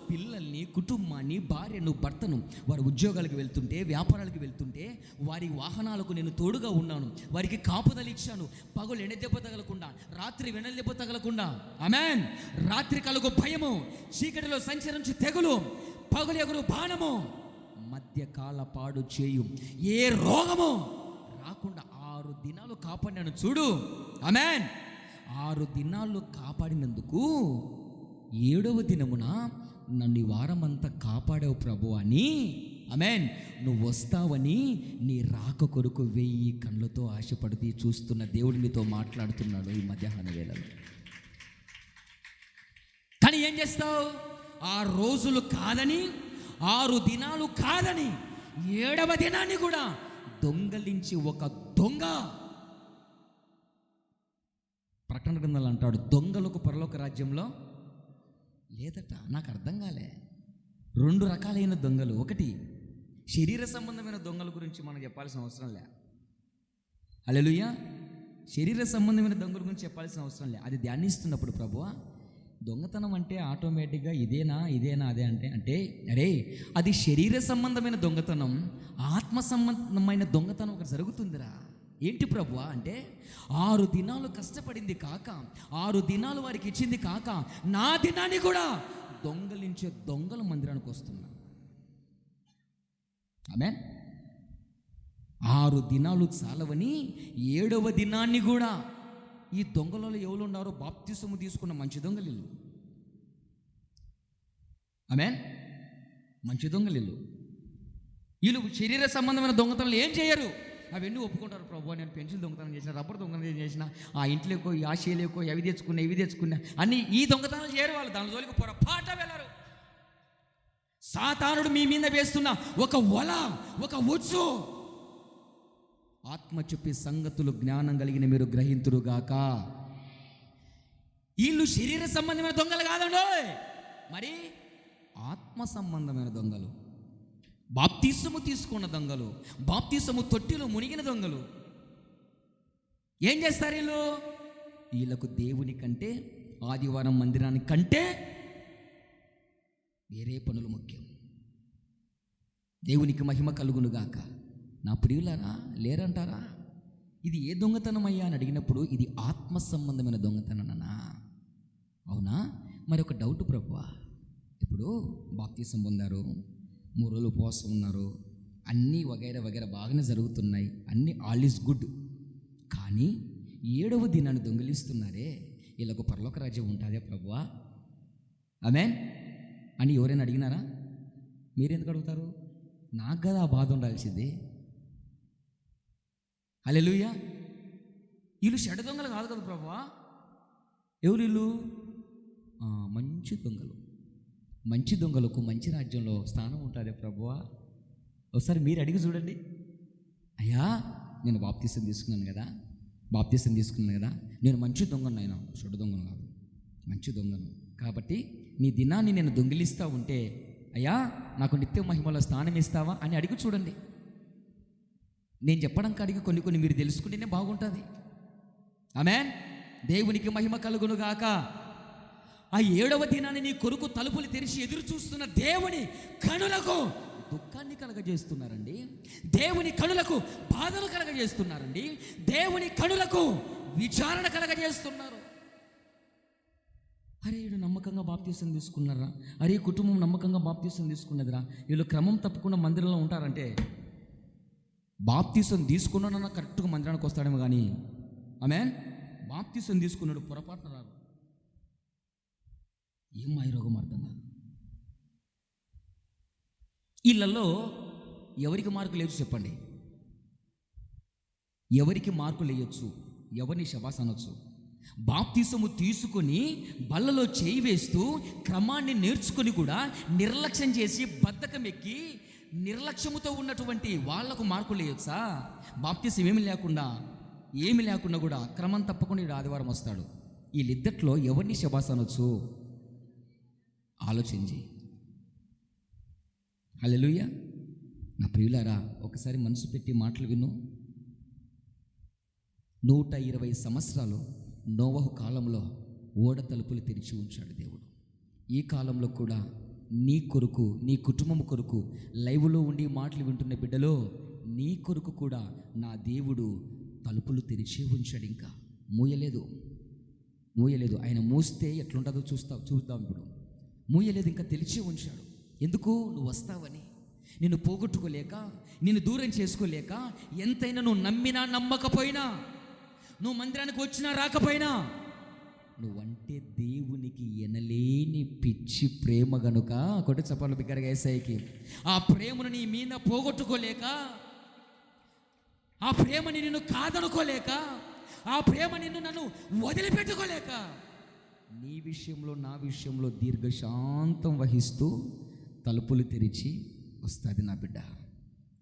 పిల్లల్ని, కుటుంబాన్ని, భార్యను, భర్తను వారి ఉద్యోగాలకు వెళ్తుంటే, వ్యాపారాలకు వెళ్తుంటే, వారి వాహనాలకు నేను తోడుగా ఉన్నాను, వారికి కాపుదలు ఇచ్చాను. పగలు ఎండదెబ్బ తగలకుండా, రాత్రి వెనదెబ్బ తగలకుండా, ఆమేన్, రాత్రి కలుగు భయము, చీకటిలో సంచరించు తెగులు, పగలు ఎగురు బాణము, మధ్యకాల పాడు చేయు ఏ రోగము రాకుండా 6 దినాలు కాపాడినాను చూడు. ఆమేన్. 6 దినాలు కాపాడినందుకు 7వ దినమున నన్ను ఈ వారమంతా కాపాడావు ప్రభు అని, ఆమేన్, నువ్వు వస్తావని నీ రాక కొరకు 1000 కళ్ళతో ఆశపడుతూ చూస్తున్న దేవుడు నీతో మాట్లాడుతున్నాడు ఈ మధ్యాహ్న వేళలో. చేస్తావు? 6 రోజులు కాదని, 6 దినాలు కాదని, 7వ దినాన్ని కూడా దొంగలించి ఒక దొంగ. ప్రకటన గ్రంథంలో అంటాడు, దొంగలకు పరలోక రాజ్యంలో లేదట. నాకు అర్థం కాలే. 2 రకాలైన దొంగలు. ఒకటి శరీర సంబంధమైన దొంగల గురించి మనం చెప్పాల్సిన అవసరం లే. హల్లెలూయా. శరీర సంబంధమైన దొంగల గురించి చెప్పాల్సిన అవసరం లే. అది ధ్యానిస్తున్నప్పుడు ప్రభువా, దొంగతనం అంటే ఆటోమేటిక్గా ఇదేనా అదే అంటే అరే, అది శరీర సంబంధమైన దొంగతనం. ఆత్మ సంబంధమైన దొంగతనం ఒకటి జరుగుతుందిరా. ఏంటి ప్రభువా అంటే, 6 దినాలు కష్టపడింది కాక, 6 దినాలు వారికి ఇచ్చింది కాక, నా దినాన్ని కూడా దొంగలించే దొంగల మందిరానికి వస్తున్నా. ఆమేన్. 6 దినాలు చాలవని 7వ దినాన్ని కూడా. ఈ దొంగలలో ఎవరు ఉన్నారో బాప్తిసము తీసుకున్న మంచి దొంగలు. ఆమేన్. మంచి దొంగలు వీళ్ళు శరీర సంబంధమైన దొంగతనాలు ఏం చేయరు. అవన్నీ ఒప్పుకుంటారు. ప్రభు, నేను పెన్సిల్ దొంగతనం చేసిన, రబ్బర్ దొంగతనం చేసిన, ఆ ఇంట్లోకో ఆ షేలేకో అవి తెచ్చుకున్నా అన్ని ఈ దొంగతనాలు చేయరు. వాళ్ళు దాని జోలికి పొరపాట వెళ్ళరు. సాతానుడు మీ మీద వేస్తున్న ఒక వల, ఒక ఉచ్చు, ఆత్మ చెప్పే సంగతులు జ్ఞానం కలిగిన మీరు గ్రహింతురుగాక. వీళ్ళు శరీర సంబంధమైన దొంగలు కాదండో, మరి ఆత్మ సంబంధమైన దొంగలు, బాప్తిసము తీసుకున్న దొంగలు, బాప్తిసము తొట్టిలో మునిగిన దొంగలు. ఏం చేస్తారు వీళ్ళకు దేవుని కంటే, ఆదివారం మందిరాని కంటే వేరే పనులు ముఖ్యం. దేవునికి మహిమ కలుగునుగాక. నా ప్రియులారా, లేరంటారా? ఇది ఏ దొంగతనం అయ్యా అని అడిగినప్పుడు, ఇది ఆత్మ సంబంధమైన దొంగతననా? అవునా? మరి ఒక డౌట్ ప్రభువా, ఇప్పుడు బాప్తిసం పొందారు, 3 రోజులు ఉపవాసం ఉన్నారు, అన్నీ వగైరా బాగానే జరుగుతున్నాయి, అన్నీ ఆల్ ఈజ్ గుడ్. కానీ 7వ దినాన్ని దొంగిలిస్తున్నారే, వీళ్ళకు పరలోక రాజ్యం ఉంటుందే ప్రభువా? ఆమేన్ అని ఎవరైనా అడిగినారా? మీరెందుకు అడుగుతారు? నాకు కదా ఆ బాధ ఉండాల్సింది. హల్లెలూయా. వీళ్ళు చెడ్డ దొంగలు కాదు కదా ప్రభువా. ఎవరు వీళ్ళు? మంచి దొంగలు. మంచి దొంగలకు మంచి రాజ్యంలో స్థానం ఉంటుంది ప్రభువా. ఒకసారి మీరు అడిగి చూడండి. అయ్యా, నేను బాప్తిసం తీసుకున్నాను కదా, నేను మంచి దొంగను, అయినా చెడ్డ దొంగను కాదు, మంచి దొంగను. కాబట్టి నీ దినాన్ని నేను దొంగిలిస్తూ ఉంటే, అయ్యా నాకు నిత్య మహిమలో స్థానం ఇస్తావా అని అడిగి చూడండి. నేను చెప్పడానికి అడిగి కొన్ని మీరు తెలుసుకుంటేనే బాగుంటుంది. ఆమేన్. దేవునికి మహిమ కలుగునుగాక. ఆ 7వ దినాన్ని నీ కొరకు తలుపులు తెరిచి ఎదురు చూస్తున్న దేవుని కనులకు దుఃఖాన్ని కలగజేస్తున్నారండి. దేవుని కనులకు బాధను కలగజేస్తున్నారండి. దేవుని కనులకు విచారణ కలగజేస్తున్నారు. అరే, వీడు నమ్మకంగా బాప్తీసం తీసుకున్నారా, అరే కుటుంబం నమ్మకంగా బాప్తీసం తీసుకున్నదిరా, వీళ్ళు క్రమం తప్పకుండా మందిరంలో ఉంటారంటే, బాప్తీసం తీసుకున్నాడన్నా కరెక్ట్గా మందిరానికి వస్తాడేమో కానీ, ఆమేన్, బాప్తీసం తీసుకున్నాడు పొరపాటున రాదు. ఏం మాయరోగం అర్థం కాదు. వీళ్ళల్లో ఎవరికి మార్కులు వేయచ్చు చెప్పండి? ఎవరికి మార్కులు వేయచ్చు? ఎవరిని శబాస్ అనొచ్చు? బాప్తీసము తీసుకొని బల్లలో చేయి వేస్తూ క్రమాన్ని నేర్చుకొని కూడా నిర్లక్ష్యం చేసి బద్ధకం ఎక్కి నిర్లక్ష్యముతో ఉన్నటువంటి వాళ్లకు మార్కులు వేయొచ్చా? బాప్తీసం ఏమి లేకుండా కూడా క్రమం తప్పకుండా ఈడు ఆదివారం వస్తాడు. వీళ్ళిద్దట్లో ఎవరిని శబాస్ అనొచ్చు? ఆలోచించి. హల్లెలూయా. నా ప్రియులారా, ఒకసారి మనసు పెట్టి మాటలు విను. 120 సంవత్సరాలు నోవహు కాలంలో ఓడ తలుపులు తెరిచి ఉంచాడు దేవుడు. ఈ కాలంలో కూడా నీ కొరకు, నీ కుటుంబం కొరకు, లైవ్లో ఉండి మాటలు వింటున్న బిడ్డలో నీ కొరకు కూడా నా దేవుడు తలుపులు తెరిచి ఉంచాడు. ఇంకా మూయలేదు. ఆయన మూస్తే ఎట్లుంటుందో చూద్దాం ఇప్పుడు. మూయలేదు, ఇంకా తెలిసి ఉంచాడు. ఎందుకు? నువ్వు వస్తావని. నిన్ను పోగొట్టుకోలేక, నిన్ను దూరం చేసుకోలేక, ఎంతైనా నువ్వు నమ్మినా నమ్మకపోయినా, నువ్వు మందిరానికి వచ్చినా రాకపోయినా, నువ్వంటే దేవునికి ఎనలేని పిచ్చి ప్రేమ గనుక కొట్టి చప్పట్లు బిగ్గరగా యేసయ్యకి. ఆ ప్రేమను నీ మీద పోగొట్టుకోలేక, ఆ ప్రేమని నిన్ను కాదనుకోలేక, ఆ ప్రేమ నన్ను వదిలిపెట్టుకోలేక నీ విషయంలో నా విషయంలో దీర్ఘశాంతం వహిస్తూ తలుపులు తెరిచి వస్తుంది నా బిడ్డ,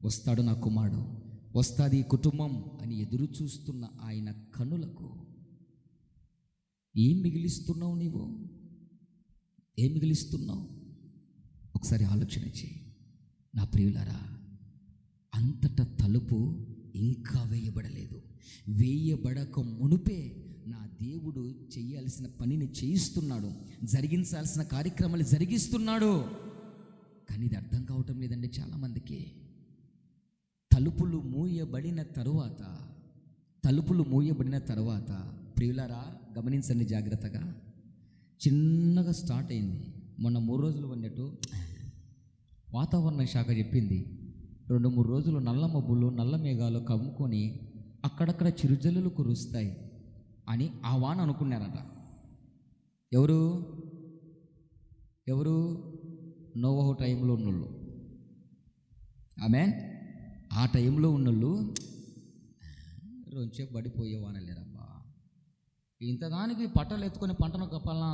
వస్తాడు నా కుమారుడు, వస్తుంది ఈ కుటుంబం అని ఎదురు చూస్తున్న ఆయన కనులకు ఏం మిగిలిస్తున్నావు? నీవు ఏం మిగిలిస్తున్నావు? ఒకసారి ఆలోచన చేయి నా ప్రియులారా. అంతటా తలుపు ఇంకా వేయబడలేదు. వేయబడక మునుపే నా దేవుడు చేయాల్సిన పనిని చేయిస్తున్నాడు, జరిగించాల్సిన కార్యక్రమాలు జరిగిస్తున్నాడు. కానీ ఇది అర్థం కావటం లేదండి చాలామందికి. తలుపులు మూయబడిన తరువాత ప్రియులారా గమనించండి జాగ్రత్తగా. చిన్నగా స్టార్ట్ అయింది. మొన్న 3 రోజులు ఉన్నట్టు వాతావరణ శాఖ చెప్పింది 2-3 రోజులు నల్ల మబ్బులు నల్ల మేఘాలు కమ్ముకొని అక్కడక్కడ చిరుజల్లులు కురుస్తాయి అని ఆ వాన అనుకున్నారట. ఎవరు నోవహు టైంలో ఉన్నోళ్ళు. ఆమెన్. ఆ టైంలో ఉన్నోళ్ళు రోజే పడిపోయే వానలేరబ్బా, ఇంతదానికి పట్టలు ఎత్తుకొని పంటను కప్పాలా,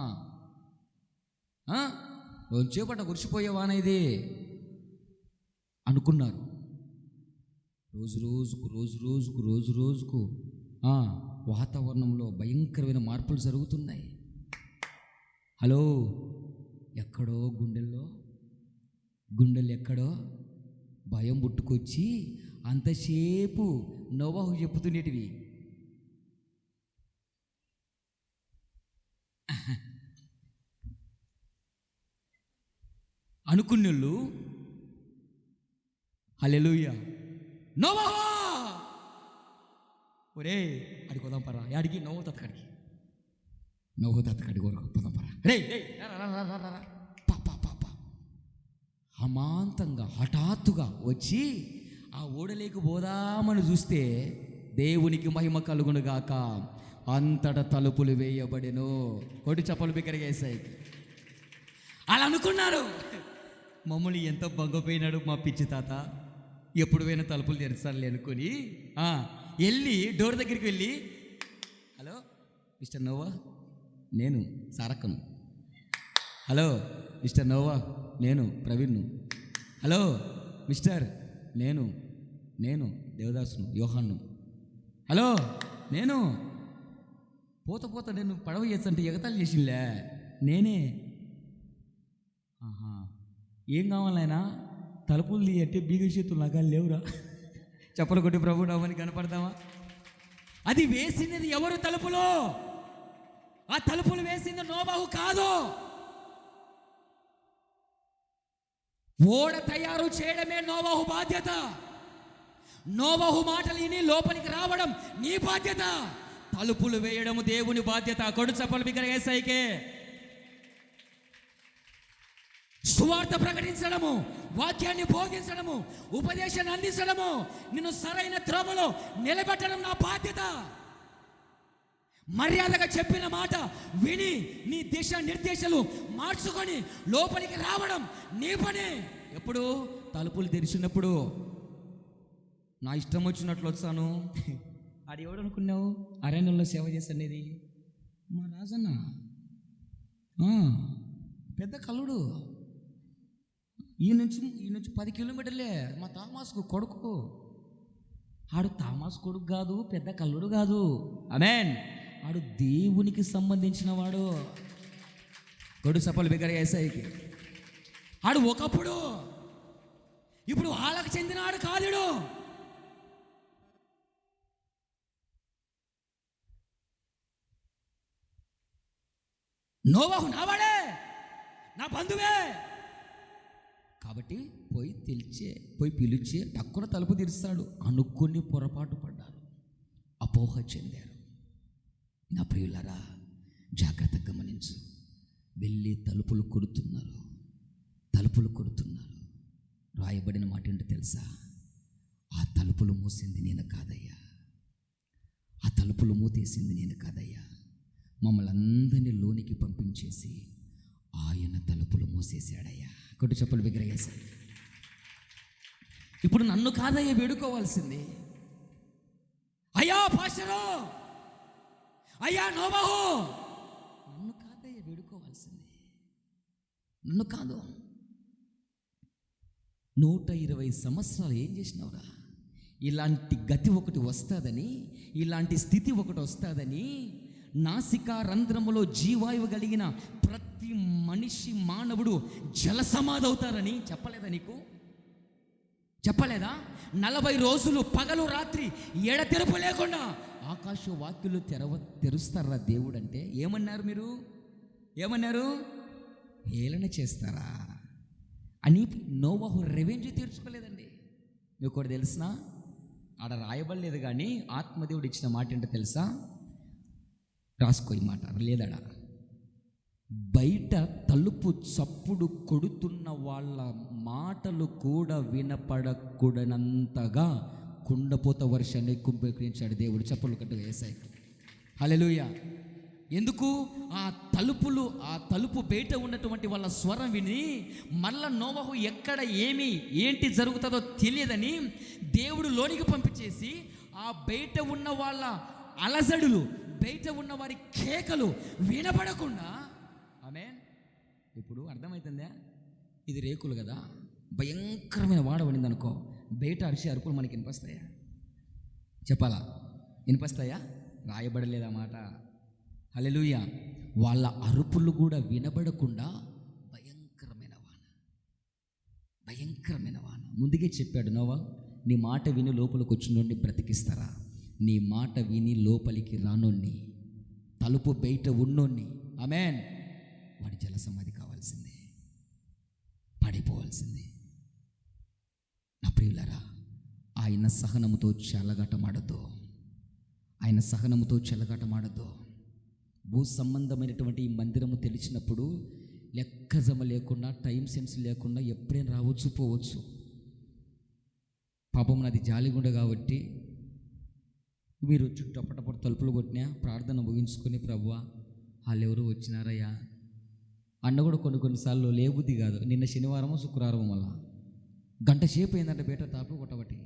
రోజే పట్ట కురిసిపోయే వాన ఇది అనుకున్నారు. రోజు రోజుకు వాతావరణంలో భయంకరమైన మార్పులు జరుగుతున్నాయి. హలో, ఎక్కడో గుండెలు ఎక్కడో భయం పుట్టుకొచ్చి అంతసేపు నోవహు చెప్పుతున్నటివి అనుకున్నోళ్ళు హల్లెలూయా నోవహు ఒరే అడిగి పోదాం పరా, అడిగి నోవహు తాతకాడికి పోదాం పరా, రే అమాంతంగా హఠాత్తుగా వచ్చి ఆ ఓడలేకి పోదామని చూస్తే దేవునికి మహిమ కలుగును గాక, అంతట తలుపులు వేయబడెను. కొట్టి చప్పలు బిగ్గరగేసాయి. అలా అనుకున్నారు. మమ్మల్ని ఎంత బంగపోయినాడు మా పిచ్చి తాత, ఎప్పుడు పోయినా తలుపులు తెరచాలి అనుకొని వెళ్ళి డోర్ దగ్గరికి వెళ్ళి, హలో మిస్టర్ నోవా నేను సారక్కను, హలో మిస్టర్ నోవా నేను ప్రవీణ్ను, హలో మిస్టర్ నేను దేవదాసును యోహాన్ను, హలో నేను పోత నేను పడవ చేస్తుంటే ఎగతాళి చేసింలే నేనే. ఏం కావాలైనా తలుపులు అంటే బీగ చేతులు నగాలు లేవురా, చెప్పలు కొట్టి ప్రభు నామని కనపడతావా? అది వేసినది ఎవరు? తలుపులో. ఆ తలుపులు వేసింది నోవహు కాదు. ఓడ తయారు చేయడమే నోవహు బాధ్యత. నోవహు మాటలు విని లోపలికి రావడం నీ బాధ్యత. తలుపులు వేయడం దేవుని బాధ్యత. కొడు చప్పలు బిగ్గరగేసాయికే. సువార్త ప్రకటించడము, వాక్యాన్ని బోధించడము, ఉపదేశాన్ని అందించడము, నిన్ను సరైన త్రోవలో నిలబెట్టడం నా బాధ్యత. మర్యాదగా చెప్పిన మాట విని నీ దిశ నిర్దేశాలు మార్చుకొని లోపలికి రావడం నీ పని. ఎప్పుడు? తలుపులు తెరిచినప్పుడు. నా ఇష్టం వచ్చినట్లు వచ్చాను. అది ఎవడు అనుకున్నావు? అరణ్యంలో సేవ చేసనేది మా రాజన్న, పెద్ద కల్లుడు. ఈ నుంచి 10 కిలోమీటర్లే మా తామాస్కు కొడుకు. ఆడు తామాస్ కొడుకు కాదు, పెద్ద కల్లుడు కాదు. ఆమేన్. ఆడు దేవునికి సంబంధించిన వాడు. కొడు సపలు బిగ్గరగా ఏసాయికి. ఆడు ఒకప్పుడు, ఇప్పుడు వాళ్ళకు చెందిన ఆడు కాదుడు. నోవహు నావాడే, నా బంధువే. కాబట్టి పోయి పిలిచే టక్కున తలుపు తెరుస్తాడు అనుకుని పొరపాటు పడ్డారు, అపోహ చెందారు. నా ప్రియులారా జాగ్రత్తగా గమనించు. వెళ్ళి తలుపులు కొడుతున్నారు. రాయబడిన మాట ఏంటో తెలుసా? ఆ తలుపులు మూసింది నేను కాదయ్యా, ఆ తలుపులు మూతేసింది నేను కాదయ్యా, మమ్మల్ని అందరినీ లోనికి పంపించేసి ఆయన తలుపులు మూసేశాడయ్యా. కొట్టు చెప్పులు బిగ్గరగేశాడు. ఇప్పుడు నన్ను కాదయ్యా వేడుకోవాల్సింది. అయ్యా పాస్టరు, అయ్యా నోవహు, నన్ను కాదయ్యా నన్ను కాదు. 120 సంవత్సరాలు ఏం చేసినావురా? ఇలాంటి గతి ఒకటి వస్తుందని, ఇలాంటి స్థితి ఒకటి వస్తుందని, నాసికా రంధ్రములో జీవాయువు కలిగిన ప్రతి మనిషి మానవుడు జలసమాధి అవుతారని చెప్పలేదా నీకు? చెప్పలేదా? 40 రోజులు పగలు రాత్రి ఎడతెరపు లేకుండా ఆకాశ వాక్యులు తెరుస్తారా దేవుడు అంటే? ఏమన్నారు మీరు? ఏమన్నారు? హేళన చేస్తారా అని నోవహు రెవెంజ్ తీర్చుకోలేదండి. మీకు కూడా తెలుసునా? ఆడ రాయబడలేదు, కానీ ఆత్మదేవుడు ఇచ్చిన మాట ఏంటో తెలుసా? రాసుకో ఈ మాట, లేదడా. బయట తలుపు చప్పుడు కొడుతున్న వాళ్ళ మాటలు కూడా వినపడకూడనంతగా కుండపోత వర్షాన్ని కుంభకరించాడు దేవుడు. చప్పులు కట్టుగా యేసయ్యకు హల్లెలూయా. ఎందుకు? ఆ తలుపు బయట ఉన్నటువంటి వాళ్ళ స్వరం విని మళ్ళా నోవహు ఎక్కడ ఏంటి జరుగుతుందో తెలియదని దేవుడు లోనికి పంపించేసి ఆ బయట ఉన్న వాళ్ళ అలజడులు, బయట ఉన్న వారి కేకలు వినపడకుండా. ఆమేన్. ఇప్పుడు అర్థమవుతుందా? ఇది రేకులు కదా, భయంకరమైన వాడ పడింది అనుకో, బయట అరిసే అరుపులు మనకి వినిపిస్తాయా? చెప్పాలా? వినిపిస్తాయా? రాయబడలేదా మాట? హల్లెలూయా. వాళ్ళ అరుపులు కూడా వినబడకుండా భయంకరమైన వాన. ముందుగే చెప్పాడు నోవా, నీ మాట విని లోపలికి వచ్చినోడిని బ్రతికిస్తారా? నీ మాట విని లోపలికి రానోడిని, తలుపు బయట ఉన్నోడిని, ఆమేన్, వాడి జలసమాధి కావాల్సిందే, పడిపోవాల్సిందే. నా ప్రియులారా, ఆయన సహనముతో చెలగాటమాడద్దు. ఆయన సహనముతో చెలగాటమాడద్దు. భూ సంబంధమైనటువంటి ఈ మందిరము తెలిసినప్పుడు లెక్కజమ లేకుండా, టైం సెన్స్ లేకుండా ఎప్పుడైనా రావచ్చు పోవచ్చు. పాపం నాది జాలిగుండ కాబట్టి మీరు చుట్టపటపట తలుపులు కొట్టినా ప్రార్థన ముగించుకొని, ప్రభువా వాళ్ళు ఎవరు వచ్చినారయ్యా అన్న కూడా కొన్నిసార్లు లేబుద్ది కాదు. నిన్న శనివారమో శుక్రవారమో వల్ల గంట సేపు అయిందంటే బేట తాపు కొట్టబట్టి.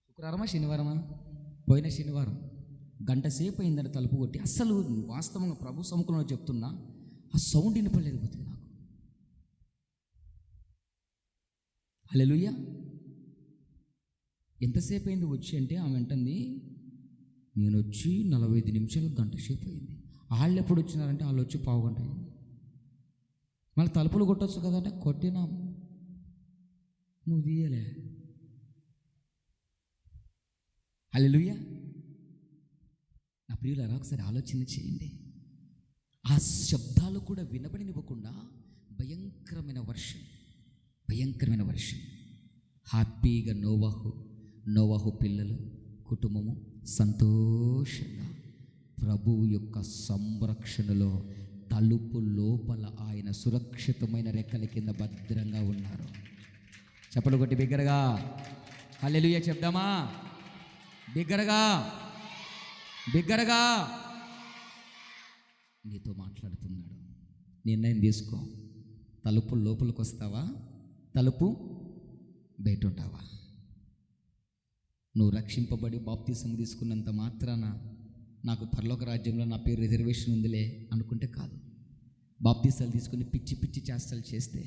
శుక్రవారమా శనివారమా? పోయిన శనివారం గంట సేపు అయిందంటే తలుపు కొట్టి. అస్సలు వాస్తవంగా ప్రభు సముఖంలో చెప్తున్నా, ఆ సౌండ్ వినపడలేదు బతికి నాకు. హల్లెలూయా. ఎంతసేపు అయింది వచ్చి అంటే ఆమె అంటుంది, నేను వచ్చి 45 నిమిషాలు, గంట సేపు అయింది. వాళ్ళు ఎప్పుడు వచ్చినారంటే వాళ్ళు వచ్చి పావు గంట అయింది. మళ్ళీ తలుపులు కొట్టవచ్చు కదంటే కొట్టినాం, నువ్వు తీయలే. హల్లెలూయా. నా ప్రియులారా, ఒకసారి ఆలోచన చేయండి. ఆ శబ్దాలు కూడా వినబడినివ్వకుండా భయంకరమైన వర్షం. హ్యాపీగా నోవహు పిల్లలు, కుటుంబము సంతోషంగా ప్రభువు యొక్క సంరక్షణలో తలుపు లోపల ఆయన సురక్షితమైన రెక్కల కింద భద్రంగా ఉన్నారు. చప్పలు కొట్టి బిగ్గరగా హల్లెలూయా చెప్దామా? బిగ్గరగా నీతో మాట్లాడుతున్నాడు. నిర్ణయం తీసుకో. తలుపు లోపలికి వస్తావా? తలుపు బయట ఉంటావా? నువ్వు రక్షింపబడి బాప్తిసం తీసుకున్నంత మాత్రాన నాకు పరలోక రాజ్యంలో నా పేరు రిజర్వేషన్ ఉందిలే అనుకుంటే కాదు. బాప్తిసాలు తీసుకుని పిచ్చి చేష్టలు చేస్తే,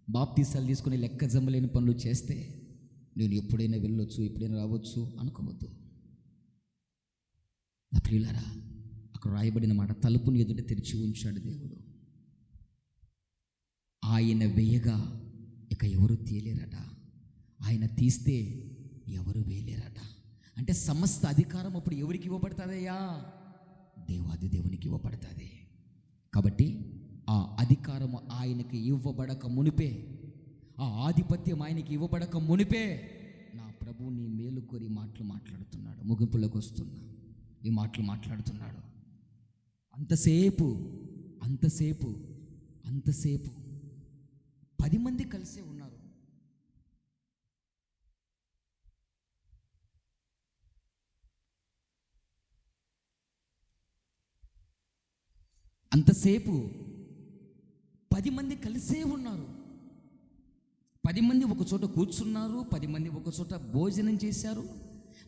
బాప్తిసాలు తీసుకుని లెక్క జమ్మలేని పనులు చేస్తే నేను ఎప్పుడైనా వెళ్ళొచ్చు, ఎప్పుడైనా రావచ్చు అనుకోవద్దు. నా ప్రియులారా, అక్కడ రాయబడిన మాట, తలుపుని ఎదుట తెరిచి ఉంచాడు దేవుడు. ఆయన వేయగా ఇక ఎవరు తీయలేరట, ఆయన తీస్తే ఎవరు వేయలేరట. అంటే సమస్త అధికారం అప్పుడు ఎవరికి ఇవ్వబడుతుందయ్యా? దేవాది దేవునికి ఇవ్వబడుతుంది. కాబట్టి ఆ అధికారము ఆయనకి ఇవ్వబడక మునిపే, ఆ ఆధిపత్యం ఆయనకి ఇవ్వబడక మునిపే నా ప్రభువు నీ మేలు కోరి మాటలు మాట్లాడుతున్నాడు. ముగింపులోకి వస్తున్నా, ఈ మాటలు మాట్లాడుతున్నాడు. అంతసేపు 10 మంది కలిసే ఉన్నారు. అంతసేపు 10 మంది కలిసే ఉన్నారు. 10 మంది ఒక చోట కూర్చున్నారు, 10 మంది ఒక చోట భోజనం చేశారు,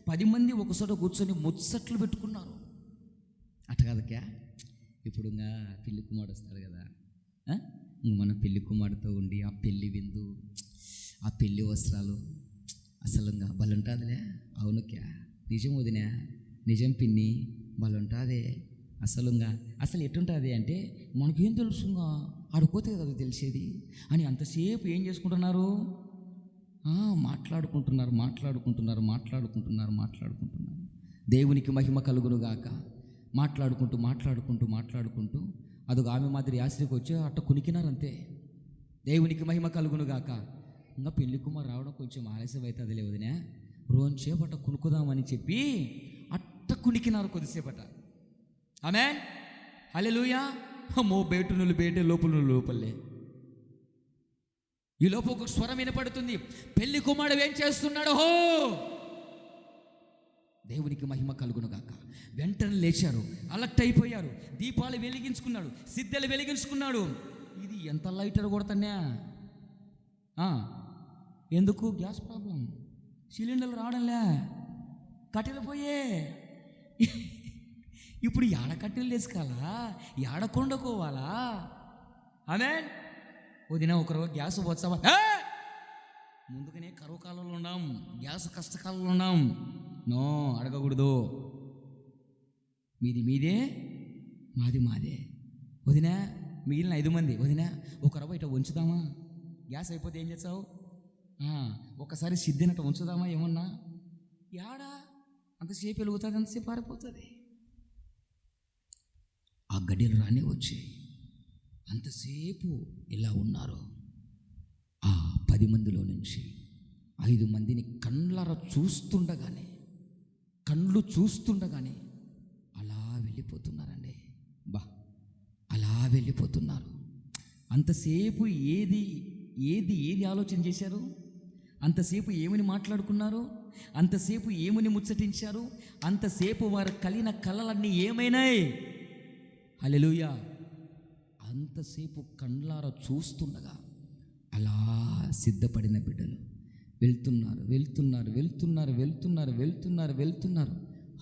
10 మంది ఒక చోట కూర్చొని ముచ్చట్లు పెట్టుకున్నారు. అట్ట కాదక్యా, ఇప్పుడు ఇంకా పిల్లి కుమారుడు వస్తాడు కదా, మన పెళ్లి కుమారుతో ఉండి ఆ పెళ్లి విందు, ఆ పెళ్లి వస్త్రాలు అసలు బలుంటుందిలే. అవును క్యా, నిజం వదినా, నిజం పిన్ని, బలుంటుంది అసలు ఎట్టుంటుంది అంటే మనకేం తెలుసుగా, ఆడుకోతే కదా తెలిసేది అని అంతసేపు ఏం చేసుకుంటున్నారు, మాట్లాడుకుంటున్నారు. దేవునికి మహిమ కలుగునుగాక. మాట్లాడుకుంటూ అదొక ఆమె మాదిరి ఆశ్రయకు వచ్చి అట్ట కునికినారంతే. దేవునికి మహిమ కలుగునుగాక. ఇంకా పెళ్లి కుమారు రావడం కొంచెం ఆలస్యం అవుతుందిలే వదినా, రోజుసేపు అట్ట కునుకుదామని చెప్పి అట్ట కునికినారు కొద్దిసేపట. ఆమేన్, హల్లెలూయా. అమ్మో, బయట బయటే, లోపలే. ఈ లోపు ఒక స్వరం వినపడుతుంది, పెళ్లి కుమారుడు ఏం చేస్తున్నాడు? హో, దేవునికి మహిమ కలుగునుగాక. వెంటనే లేచారు, అలర్ట్ అయిపోయారు. దీపాలు వెలిగించుకున్నాడు, సిద్ధలు వెలిగించుకున్నాడు. ఇది ఎంత లైటర్ కొడతానే, ఎందుకు? గ్యాస్ ప్రాబ్లం, సిలిండర్లు రావడంలే, కట్టెలు పోయే. ఇప్పుడు ఏడ కట్టెలు వేసుకోవాలా, ఏడ కొండకోవాలా? ఆమేన్. వదిన ఒకరు గ్యాస్ వచ్చావా? ముందుగానే కరువు కాలంలో ఉన్నాం, గ్యాస్ కష్టకాలంలో ఉన్నాం. నో, అడగకూడదు. మీదే, మాదే. వదినా, మిగిలిన 5 మంది, వదినా ఒక రవ్వ ఇట్లా ఉంచుదామా? గ్యాస్ అయిపోతే ఏం చేస్తావు? ఒకసారి సిద్ధినట్టు ఉంచుదామా? ఏమన్నా యాడా అంతసేపు వెలుగుతుంది, అంతసేపు పారిపోతుంది. ఆ గడియలు రానే వచ్చాయి. అంతసేపు ఇలా ఉన్నారు. ఆ 10 మందిలో నుంచి 5 మందిని కళ్ళు చూస్తుండగానే అలా వెళ్ళిపోతున్నారండి. అలా వెళ్ళిపోతున్నారు. అంతసేపు ఏది ఆలోచన చేశారు? అంతసేపు ఏమని మాట్లాడుకున్నారు? అంతసేపు ఏమని ముచ్చటించారు? అంతసేపు వారు కలిగిన కలలన్నీ ఏమైనాయి? హల్లెలూయా. అంతసేపు కండ్లారా చూస్తుండగా అలా సిద్ధపడిన బిడ్డలు వెళ్తున్నారు.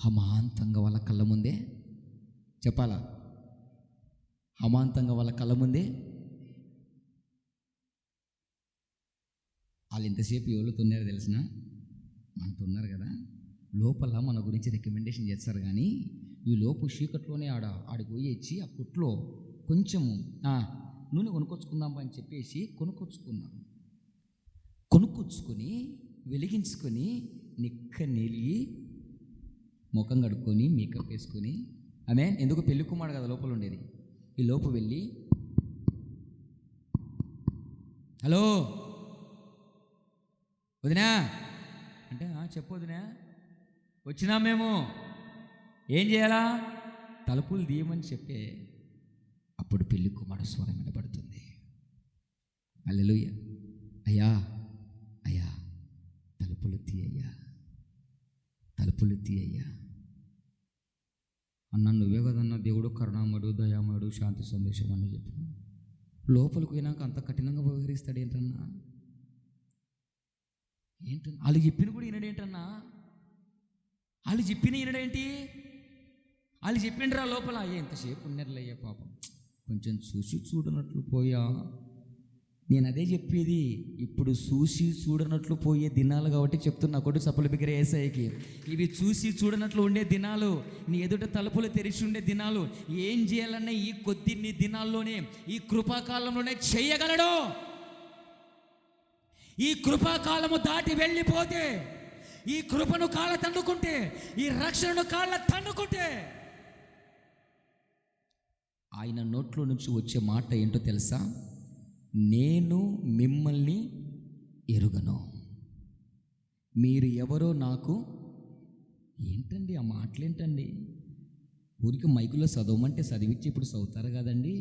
హమాంతంగా వాళ్ళ కళ్ళ ముందే, చెప్పాలా, హమాంతంగా వాళ్ళ కళ్ళ ముందే వాళ్ళు ఎంతసేపు ఎవరితో ఉన్నారో తెలిసిన? మనతో ఉన్నారు కదా. లోపల మన గురించి రికమెండేషన్ చేస్తారు, కానీ ఈ లోపు చీకట్లోనే ఆడికి పోయి ఇచ్చి ఆ పుట్లో కొంచెము నూనె కొనుక్కొచ్చుకుందాం అని చెప్పేసి కొనుక్కొచ్చుకొని వెలిగించుకొని నిక్కనెలిగి ముఖం కడుక్కొని మేకప్ వేసుకొని, ఆమె ఎందుకు పెళ్లి కుమారుడు కదా లోపల ఉండేది. ఈ లోపు వెళ్ళి, హలో వదినా అంటే, చెప్పు వదినా, వచ్చినా మేము ఏం చేయాలా? తలుపులు తీయమని చెప్పే అప్పుడు పెళ్లి కుమారుడు స్వరం వినబడుతుంది. హల్లెలూయా. అయ్యా తలుపులు తీయ్యా అన్న, నువ్వే కదన్నా దేవుడు కరుణామడు, దయామడు, శాంతి సందేశం అని చెప్పి లోపలికి పోయినాక అంత కఠినంగా వ్యవహరిస్తాడు ఏంటన్నా? వాళ్ళు చెప్పిన కూడా వినడేంటన్నా? వాళ్ళు చెప్పిన వినడేంటి? వాళ్ళు చెప్పిండ్రా లోపల, ఎంతసేపు ఉన్నారులయ్యా పాపం, కొంచెం చూసి చూడనట్లు పోయా. నేను అదే చెప్పేది, ఇప్పుడు చూసి చూడనట్లు పోయే దినాలు కాబట్టి చెప్తున్నా. కొడు చప్పుల బిగ్గర ఏసఐకి, ఇవి చూసి చూడనట్లు ఉండే దినాలు, నీ ఎదుట తలుపులు తెరిచి ఉండే దినాలు. ఏం చేయాలన్నా ఈ కొద్ది దినాల్లోనే, ఈ కృపాకాలంలోనే చేయగలడు. ఈ కృపాకాలము దాటి వెళ్ళిపోతే, ఈ కృపను కాళ్ళ తన్నుకుంటే, ఈ రక్షణను కాళ్ళ తన్నుకుంటే, ఆయన నోట్లో నుంచి వచ్చే మాట ఏంటో తెలుసా? నేను మిమ్మల్ని ఎరుగను, మీరు ఎవరో నాకు. ఏంటండి ఆ మాటలేంటండి? ఊరికి మైకులో చదవమంటే చదివించి ఇప్పుడు చదువుతారు కదండి.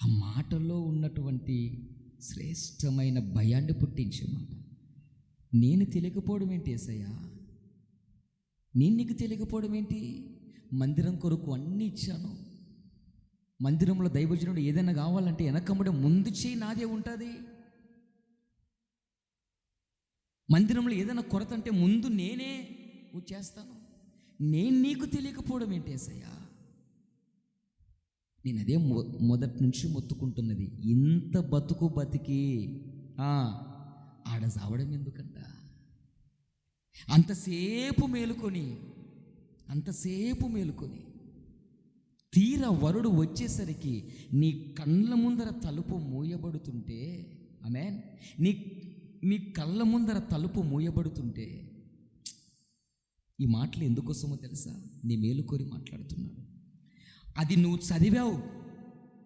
ఆ మాటల్లో ఉన్నటువంటి శ్రేష్టమైన భయాన్ని పుట్టించే మాట. నేను తెలియకపోవడం ఏంటి యేసయ్యా? నేను నీకు తెలియకపోవడం ఏంటి? మందిరం కొరకు అన్నీ ఇచ్చాను. మందిరంలో దైవజనుడు ఏదైనా కావాలంటే వెనకమ్మడే ముందు చేయి నాదే ఉంటుంది. మందిరంలో ఏదైనా కొరత అంటే ముందు నేనే చేస్తాను. నేను నీకు తెలియకపోవడం ఏంటి యేసయ్యా? నేను అదే మొదటి నుంచి మొత్తుకుంటున్నది. ఇంత బతుకు బతికి ఆడ చావడం ఎందుకంట? అంతసేపు మేలుకొని తీర వరుడు వచ్చేసరికి నీ కళ్ళ ముందర తలుపు మూయబడుతుంటే, ఆమేన్, నీ కళ్ళ ముందర తలుపు మూయబడుతుంటే, ఈ మాటలు ఎందుకోసమో తెలుసా? నీ మేలుకొని మాట్లాడుతున్నాడు. అది నువ్వు చదివావు,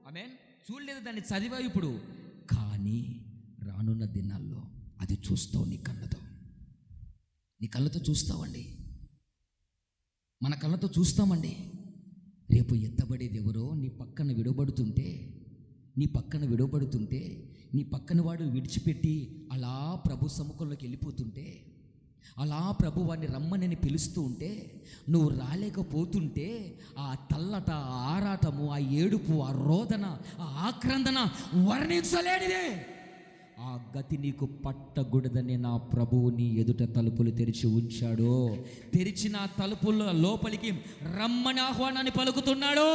ఆమేన్, చూడలేదు, దాన్ని చదివావు ఇప్పుడు. కానీ రానున్న దినాల్లో అది చూస్తావు. నీ కళ్ళతో చూస్తావండి, మన కళ్ళతో చూస్తామండి. రేపు ఎత్తబడేది ఎవరో నీ పక్కన విడవబడుతుంటే, నీ పక్కన వాడు విడిచిపెట్టి అలా ప్రభు సముఖంలోకి వెళ్ళిపోతుంటే, అలా ప్రభు వాడిని రమ్మని పిలుస్తూ ఉంటే, నువ్వు రాలేకపోతుంటే, ఆ తల్లట, ఆ ఆరాటము, ఆ ఏడుపు, ఆ రోదన, ఆ ఆక్రందన వర్ణించలేనిదే. ఆ గతి నీకు పట్టకూడదని నా ప్రభువు నీ ఎదుట తలుపులు తెరిచి ఉంచాడు. తెరిచిన తలుపుల లోపలికి రమ్మని ఆహ్వానాన్ని పలుకుతున్నాడు.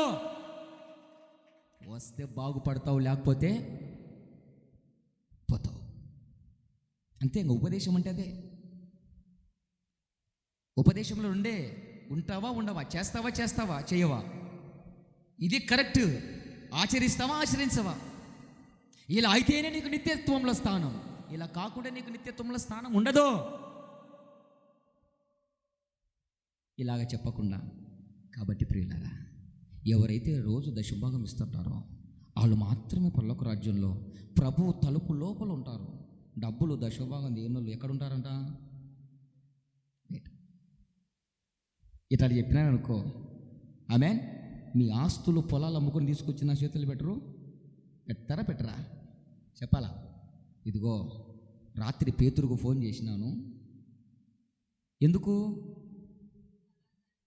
వస్తే బాగుపడతావు, లేకపోతే పోతావు. అంతే. ఇంకా ఉపదేశం అంటే అదే. ఉపదేశంలో ఉంటావా ఉండవా, చేస్తావా చేయవా, ఇది కరెక్ట్, ఆచరించవా. ఇలా అయితేనే నీకు నిత్యత్వంలో స్థానం, ఇలా కాకుండా నీకు నిత్యత్వంలో స్థానం ఉండదు. ఇలాగ చెప్పకుండా. కాబట్టి ప్రియులారా, ఎవరైతే రోజు దశభాగం ఇస్తుంటారో వాళ్ళు మాత్రమే పరలోక రాజ్యంలో ప్రభు తలుపు లోపల ఉంటారు. డబ్బులు దశభాగం దేనిలో ఎక్కడ ఉంటారంట? ఇట్లా చెప్పినాను అనుకో, ఆమేన్, మీ ఆస్తులు పొలాలు అమ్ముకొని తీసుకొచ్చి నా చేతులు పెట్టరా చెప్పాలా? ఇదిగో రాత్రి పేతురుకు ఫోన్ చేసినాను. ఎందుకు?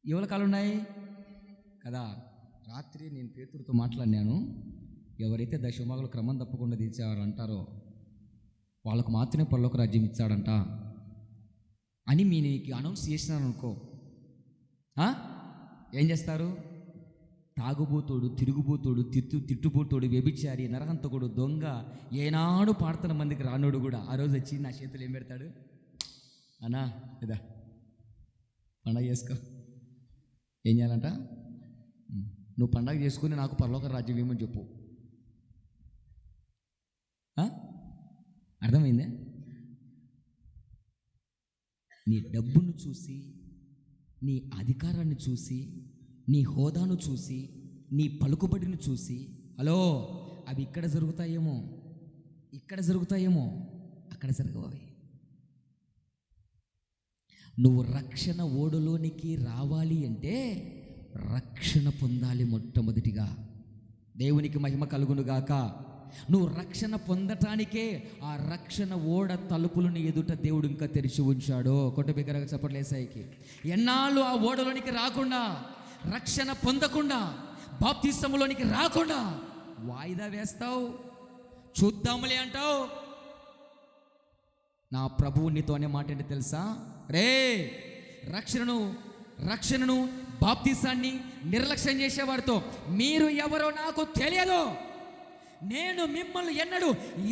ఎవరి కాలు ఉన్నాయి కదా. రాత్రి నేను పేతురుతో మాట్లాడినాను. ఎవరైతే దశభాగాలు క్రమం తప్పకుండా తీర్చారంటారో వాళ్ళకు మాత్రమే పరలోక రాజ్యం ఇచ్చాడంట అని నీకు అనౌన్స్ చేసినాను అనుకో, ఏం చేస్తారు? తాగుబోతోడు, తిరుగుబోతోడు, తిట్టుబోతోడు, వ్యభిచారి, నరహంతకుడు, దొంగ, ఏనాడు పాడుతున్న మందికి రానోడు కూడా ఆ రోజు వచ్చి నా చేతులు ఏం పెడతాడు? అన్నా ఇదా పండగ చేసుకో. ఏం చేయాలంట? నువ్వు పండగ చేసుకుని నాకు పరలోక రాజ్యం ఏమని చెప్పు. అర్థమైందే? నీ డబ్బును చూసి, నీ అధికారాన్ని చూసి, నీ హోదాను చూసి, నీ పలుకుబడిని చూసి, హలో, అవి ఇక్కడ జరుగుతాయేమో, అక్కడ జరగవు అవి. నువ్వు రక్షణ ఓడలోనికి రావాలి అంటే రక్షణ పొందాలి మొట్టమొదటిగా. దేవునికి మహిమ కలుగునుగాక. నువ్వు రక్షణ పొందటానికే ఆ రక్షణ ఓడ తలుపులను ఎదుట దేవుడు ఇంకా తెరిచి ఉంచాడు. కొట్ట బిగ్గరగా చప్పట్లు యేసయ్యకి. ఎన్నాళ్ళు ఆ ఓడలోనికి రాకుండా, రక్షణ పొందకుండా, బాప్తిసములోనికి రాకుండా వాయిదా వేస్తావు, చూద్దాములే అంటావు. నా ప్రభువు నీతో అనే మాట ఏంటి తెలుసా? రక్షణను బాప్తిసాన్ని నిర్లక్ష్యం చేసేవారితో, మీరు ఎవరో నాకు తెలియదు, నేను మిమ్మల్ని ఎన్నడూ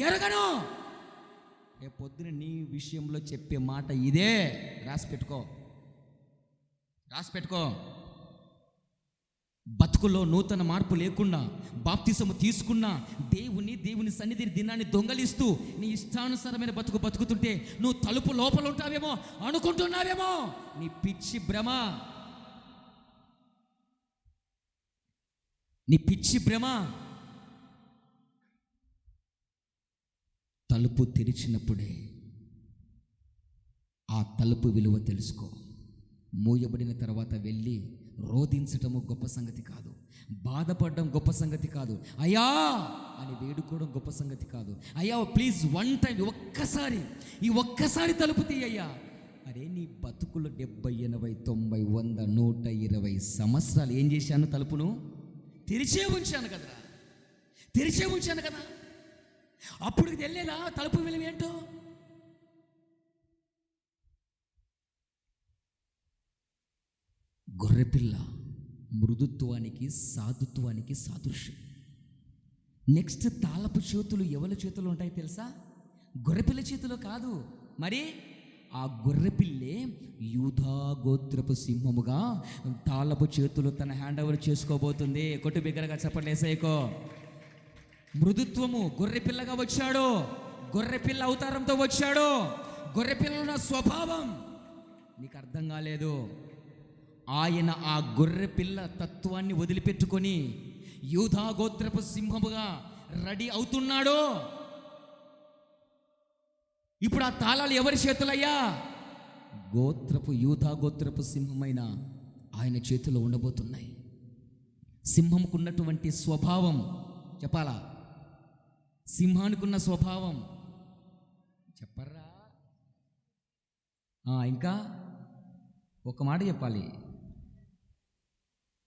ఎరగను. రేపు పొద్దున నీ విషయంలో చెప్పే మాట ఇదే. రాసి పెట్టుకో. బతుకులో నూతన మార్పు లేకుండా, బాప్తిసము తీసుకున్నా, దేవుని సన్నిధి దినాన్ని దొంగలిస్తూ నీ ఇష్టానుసారమైన బతుకుతుంటే నువ్వు తలుపు లోపల ఉంటావేమో అనుకుంటున్నావేమో. నీ పిచ్చి భ్రమ. తలుపు తెరిచినప్పుడే ఆ తలుపు విలువ తెలుసుకో. మూయబడిన తర్వాత వెళ్ళి రోధించటము గొప్ప సంగతి కాదు, బాధపడడం గొప్ప సంగతి కాదు, అయ్యా అని వేడుకోవడం గొప్ప సంగతి కాదు. అయ్యా ప్లీజ్ వన్ టైం, ఈ ఒక్కసారి తలుపు తీయ్యా. అరే నీ బతుకులు 70, 80, 90, 100, 120 సంవత్సరాలు ఏం చేశాను? తలుపును తెరిచే ఉంచాను కదా. అప్పుడు తెలియదా తలుపు విలువ ఏంటో? గొర్రెపిల్ల మృదుత్వానికి సాధుత్వానికి సాదృశ్యం. నెక్స్ట్ తాళపు చేతులు ఎవరి చేతులు ఉంటాయి తెలుసా? గొర్రెపిల్ల చేతిలో కాదు. మరి ఆ గొర్రెపిల్లే యూదా గోత్రపు సింహముగా తాళపు చేతులు తన హ్యాండ్ ఓవర్ చేసుకోబోతుంది. కొట్టు బిగ్గరగా చెప్పండి యేసయ్యకో. మృదుత్వము, గొర్రెపిల్లగా వచ్చాడు, గొర్రెపిల్ల అవతారంతో వచ్చాడు. గొర్రెపిల్ల ఉన్న స్వభావం నీకు అర్థం కాలేదు. ఆయన ఆ గొర్రెపిల్ల తత్వాన్ని వదిలిపెట్టుకొని యూదా గోత్రపు సింహముగా రెడీ అవుతున్నాడు. ఇప్పుడు ఆ తాళాలు ఎవరి చేతులయ్యా? యూదా గోత్రపు సింహమైన ఆయన చేతిలో ఉండబోతున్నాయి. సింహంకు ఉన్నటువంటి స్వభావం చెప్పాలా? సింహానికున్న స్వభావం చెప్పర్రా? ఇంకా ఒక మాట చెప్పాలి.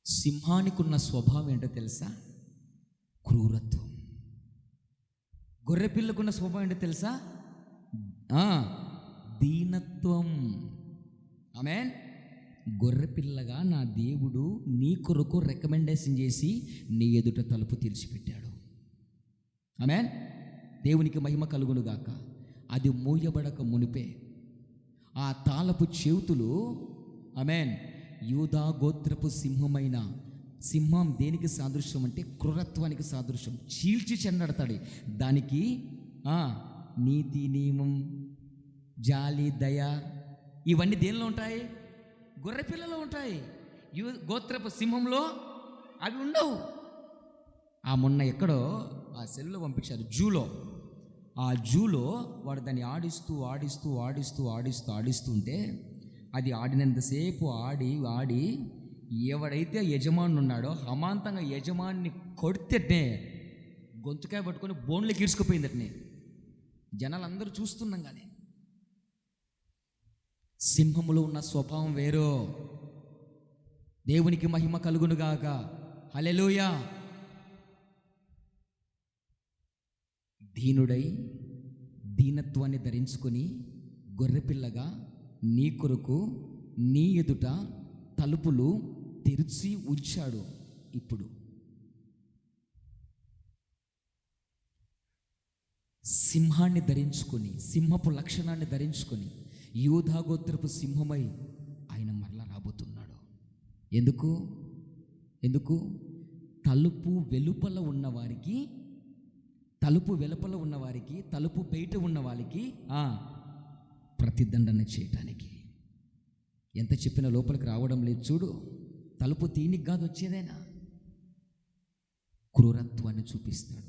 సింహానికున్న స్వభావం ఏంటో తెలుసా? క్రూరత్వం. గొర్రెపిల్లకున్న స్వభావం ఏంటో తెలుసా? దీనత్వం. ఆమేన్. గొర్రెపిల్లగా నా దేవుడు నీ కొరకు రికమెండేషన్ చేసి నీ ఎదుట తలుపు తెరిచిపెట్టాడు. ఆమేన్. దేవునికి మహిమ కలుగునుగాక. అది మూయబడక మునిపే ఆ తాళపు చేతులు, ఆమేన్, యూదా గోత్రపు సింహమైన సింహం దేనికి సాదృశ్యం అంటే క్రూరత్వానికి సాదృశ్యం. చీల్చి చెండాడతాడు. దానికి నీతి, నియమం, జాలి, దయ ఇవన్నీ దేనిలో ఉంటాయి? గొర్రెపిల్లలో ఉంటాయి. గోత్రపు సింహంలో అవి ఉండవు. మొన్న ఎక్కడో ఆ సెల్లో పంపించారు, జూలో. ఆ జూలో వాడు దాన్ని ఆడిస్తూ ఉంటే అది ఆడినంతసేపు ఆడి ఎవడైతే యజమాని ఉన్నాడో అమాంతంగా యజమాని కొడితేనే గొంతుకాయ పట్టుకొని బోన్లు గీర్చుకుపోయిందటనే. జనాలందరూ చూస్తున్నాం. కానీ సింహములో ఉన్న స్వభావం వేరో. దేవునికి మహిమ కలుగునుగాక. హల్లెలూయా. దీనుడై దీనత్వాన్ని ధరించుకొని గొర్రెపిల్లగా నీ కొరకు నీ ఎదుట తలుపులు తెరిచి ఉంచాడు. ఇప్పుడు సింహాన్ని ధరించుకొని, సింహపు లక్షణాన్ని ధరించుకొని యూదా గోత్రపు సింహమై ఆయన మరలా రాబోతున్నాడు. ఎందుకు? తలుపు వెలుపల ఉన్నవారికి, తలుపు బయట ఉన్న వారికి ప్రతిదండన చేయటానికి. ఎంత చెప్పినా లోపలికి రావడం లేదు. చూడు, తలుపు తీనికి కాదు వచ్చేదైనా, క్రూరత్వాన్ని చూపిస్తాడు.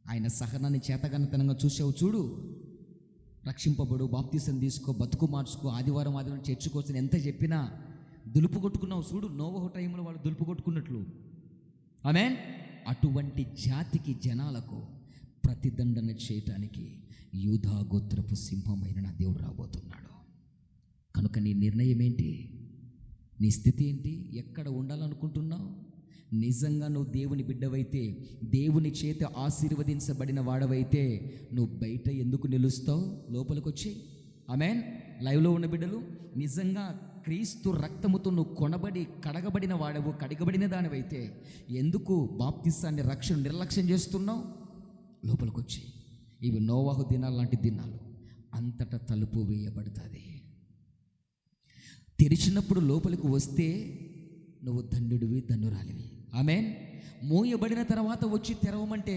ఆయన సహనాన్ని చేతగనతనంగా చూసావు చూడు. రక్షింపబడు, బాప్తీసం తీసుకో, బతుకు మార్చుకో, ఆదివారం చర్చకు వచ్చి ఎంత చెప్పినా దులుపు కొట్టుకున్నావు చూడు. నోవహు టైంలో వాళ్ళు దులుపు కొట్టుకున్నట్లు. ఆమేన్. అటువంటి జాతికి, జనాలకు ప్రతిదండన చేయటానికి యూదా గోత్రపు సింహమైన నా దేవుడు రాబోతున్నాడు. కనుక నీ నిర్ణయం ఏంటి? నీ స్థితి ఏంటి? ఎక్కడ ఉండాలనుకుంటున్నావు? నిజంగా నువ్వు దేవుని బిడ్డవైతే, దేవుని చేత ఆశీర్వదించబడిన వాడవైతే నువ్వు బయట ఎందుకు నిలుస్తావు? లోపలికి వచ్చి. ఆమేన్. లైవ్లో ఉన్న బిడ్డలు, నిజంగా క్రీస్తు రక్తముతో నువ్వు కొనబడి కడగబడిన వాడవు, కడగబడిన దానివైతే ఎందుకు బాప్తిసాన్ని, రక్షణ నిర్లక్ష్యం చేస్తున్నావు? లోపలికి వచ్చి. ఇవి నోవాహు దినాలు లాంటి దినాలు. అంతటా తలుపు వేయబడుతుంది. తెరిచినప్పుడు లోపలికి వస్తే నువ్వు ధన్యుడివి, ధన్యురాలివి. ఆమేన్. మూయబడిన తర్వాత వచ్చి తెరవమంటే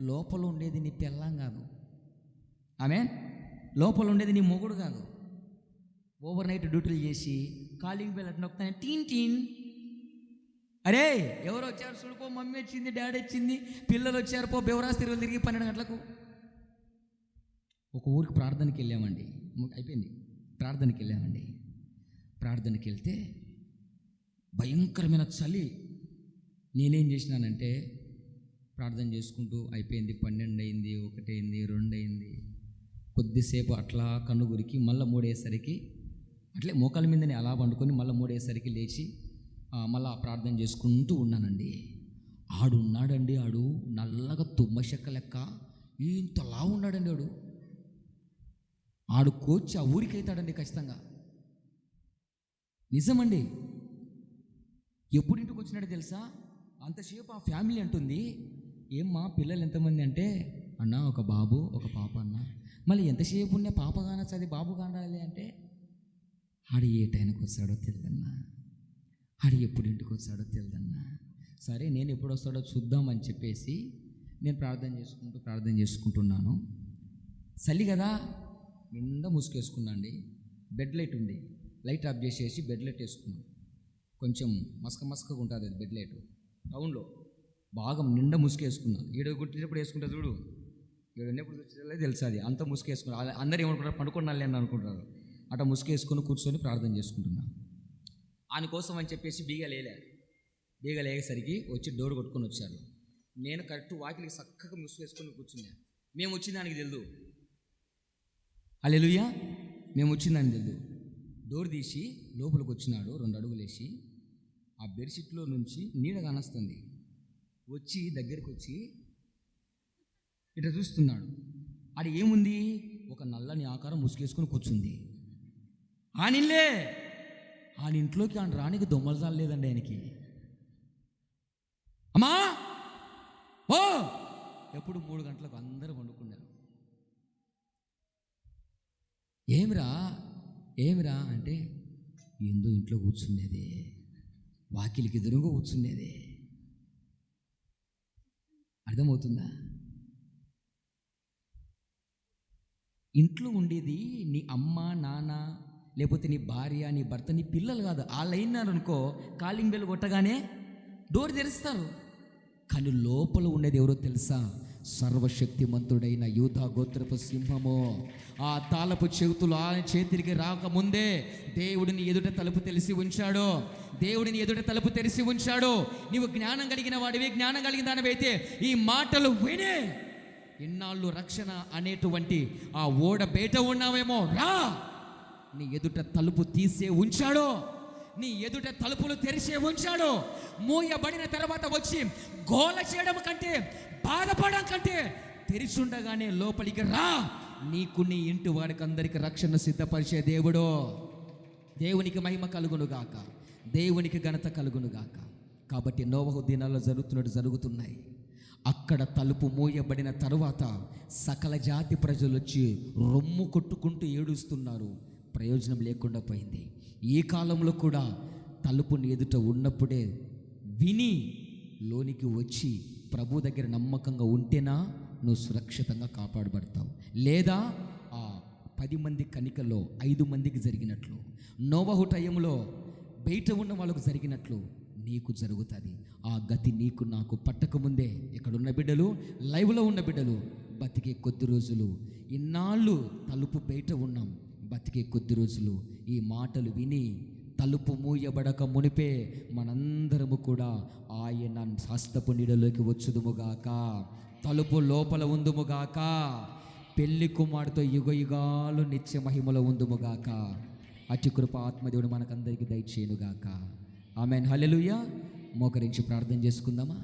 లోపల ఉండేది నీ పెళ్ళాం కాదు. ఆమేన్. లోపల ఉండేది నీ మొగుడు కాదు. ఓవర్ నైట్ డ్యూటీలు చేసి కాలింగ్ బెల్ అట్లా నొక్కుతాను, టీన్ టీన్, అరే ఎవరు వచ్చారు చూడుకో, మమ్మీ వచ్చింది, డాడీ వచ్చింది, పిల్లలు వచ్చారు, పో బెవరాస్ తిరుగులు తిరిగి 12 గంటలకు. ఒక ఊరికి ప్రార్థనకి వెళ్ళామండి. అయిపోయింది. ప్రార్థనకి వెళ్తే భయంకరమైన చలి. నేనేం చేసినానంటే ప్రార్థన చేసుకుంటూ అయిపోయింది. 12 అయింది, 1 అయింది, 2 అయింది. కొద్దిసేపు అట్లా కన్నుగురికి మళ్ళీ 3 అయ్యేసరికి అట్లే మోకాల మీదనే అలా పండుకొని మళ్ళీ 3 అయ్యేసరికి లేచి మళ్ళీ ప్రార్థన చేసుకుంటూ ఉన్నానండి. ఆడున్నాడండి, నల్లగా తుమ్మ చెక్క లెక్క ఇంతలా ఉన్నాడండి. ఆడు కోచ్ ఆ ఊరికి అవుతాడండి ఖచ్చితంగా. నిజమండి. ఎప్పుడు ఇంటికి వచ్చినాడో తెలుసా? అంతసేపు ఆ ఫ్యామిలీ అంటుంది, ఏమ్మా పిల్లలు ఎంతమంది అంటే, అన్న ఒక బాబు ఒక పాప అన్న. మళ్ళీ ఎంతసేపు ఉన్న పాప కానొచ్చు, అది బాబు కానాలి అంటే, ఆడు ఏ టైంకి వస్తాడో తెలియదన్నా, ఆడు ఎప్పుడు ఇంటికి వస్తాడో తెలియదన్నా. సరే నేను ఎప్పుడు వస్తాడో చూద్దామని చెప్పేసి నేను ప్రార్థన చేసుకుంటున్నాను. చలి కదా, నిండా ముసుకేసుకున్నాండి. బెడ్ లైట్ ఉంది, లైట్ ఆఫ్ చేసేసి బెడ్ లైట్ వేసుకున్నాం. కొంచెం మసకగా ఉంటుంది అది బెడ్ లైట్. టౌన్లో బాగా నిండా ముసుకేసుకున్నా. ఈడ గుట్టినప్పుడు వేసుకుంటా చూడు, ఈడ ఉన్నప్పుడు తెలుసు అది అంత ముసుకేసుకున్నా. అందరూ ఏమనుకుంటారు, పడుకున్నాళ్ళే అని అనుకుంటారు. అట్లా ముసుకేసుకొని కూర్చొని ప్రార్థన చేసుకుంటున్నాను. ఆయన కోసం అని చెప్పేసి బీగలేసరికి వచ్చి డోర్ కొట్టుకొని వచ్చారు. నేను కరెక్ట్ వాకిలికి చక్కగా ముసుకేసుకొని కూర్చున్నాను. మేము వచ్చింది దానికి తెలియదు. హల్లెలూయా, మేము వచ్చిందని తెలియదు. డోర్ తీసి లోపలికి వచ్చినాడు. 2 అడుగులు వేసి ఆ బెడ్షీట్లో నుంచి నీడ కానొస్తుంది. వచ్చి దగ్గరికి వచ్చి ఇట్లా చూస్తున్నాడు. అది ఏముంది, ఒక నల్లని ఆకారం ముసుగేసుకొని కూర్చుంది. ఆనిల్లే, ఆయన ఇంట్లోకి ఆయన రానికి దొమ్మలు చాలలేదండి ఆయనకి. అమ్మా ఓ, ఎప్పుడు 3 గంటలకు అందరూ వండుకున్నారు. ఏమిరా అంటే, ఏందో ఇంట్లో కూర్చునేదే, వాకిలికి ఎదురుగా కూర్చునేదే. అర్థమవుతుందా? ఇంట్లో ఉండేది నీ అమ్మ నాన్న, లేకపోతే నీ భార్య, నీ భర్త, నీ పిల్లలు కాదు. వాళ్ళు అయినారనుకో, కాలింగ్ బెల్ కొట్టగానే డోర్ తెరుస్తారు. కానీ లోపల ఉండేది ఎవరో తెలుసా? సర్వశక్తిమంతుడైన యూదా గోత్రపు సింహము. ఆ తాళపు చెవుతులు ఆయన చేతికి రాకముందే దేవుడిని ఎదుట తలుపు తెలిసి ఉంచాడు. దేవుడిని ఎదుట తలుపు తెరిచి ఉంచాడు. నీవు జ్ఞానం కలిగిన వాడివి, జ్ఞానం కలిగిన దానివైతే ఈ మాటలు వినే ఇన్నాళ్ళు రక్షణ అనేటువంటి ఆ ఓడ బయట ఉన్నావేమో, రా, నీ ఎదుట తలుపు తీసే ఉంచాడు, నీ ఎదుట తలుపులు తెరిచే ఉంచాడు. మూయబడిన తర్వాత వచ్చి గోల చేయడం కంటే, బాధపడడం కంటే, తెరిచుండగానే లోపలికి రా, నీకు నీ ఇంటి వారికి అందరికి రక్షణ సిద్ధపరిచే దేవుడు. దేవునికి మహిమ కలుగునుగాక, దేవునికి ఘనత కలుగునుగాక. కాబట్టి నోవహు దినాల్లో జరుగుతున్నాయి. అక్కడ తలుపు మూయబడిన తరువాత సకల జాతి ప్రజలు వచ్చి రొమ్ము కొట్టుకుంటూ ఏడుస్తున్నారు. ప్రయోజనం లేకుండా పోయింది. ఈ కాలంలో కూడా తలుపుని ఎదుట ఉన్నప్పుడే విని లోనికి వచ్చి ప్రభు దగ్గర నమ్మకంగా ఉంటేనా నువ్వు సురక్షితంగా కాపాడబడతావు. లేదా ఆ 10 మంది కనికలో 5 మందికి జరిగినట్లు, నోవహు టైంలో బయట ఉన్న వాళ్ళకు జరిగినట్లు నీకు జరుగుతుంది. ఆ గతి నీకు నాకు పట్టకముందే ఇక్కడున్న బిడ్డలు, లైవ్లో ఉన్న బిడ్డలు బతికే కొద్ది రోజులు, ఇన్నాళ్ళు తలుపు బయట ఉన్నాం, బతికే కొద్ది రోజులు ఈ మాటలు విని తలుపు మూయబడక మునిపే మనందరము కూడా ఆయన హస్తపు నీడలోకి వచ్చుదుముగాక, తలుపు లోపల ఉందుముగాక, పెళ్లి కుమారుతో యుగయుగాలు నిత్య మహిమలో ఉందుముగాక. అతి కృప ఆత్మదేవుడు మనకందరికీ దయచేయునుగాక. ఆమేన్. హల్లెలూయా. మోకరించి ప్రార్థన చేసుకుందామా?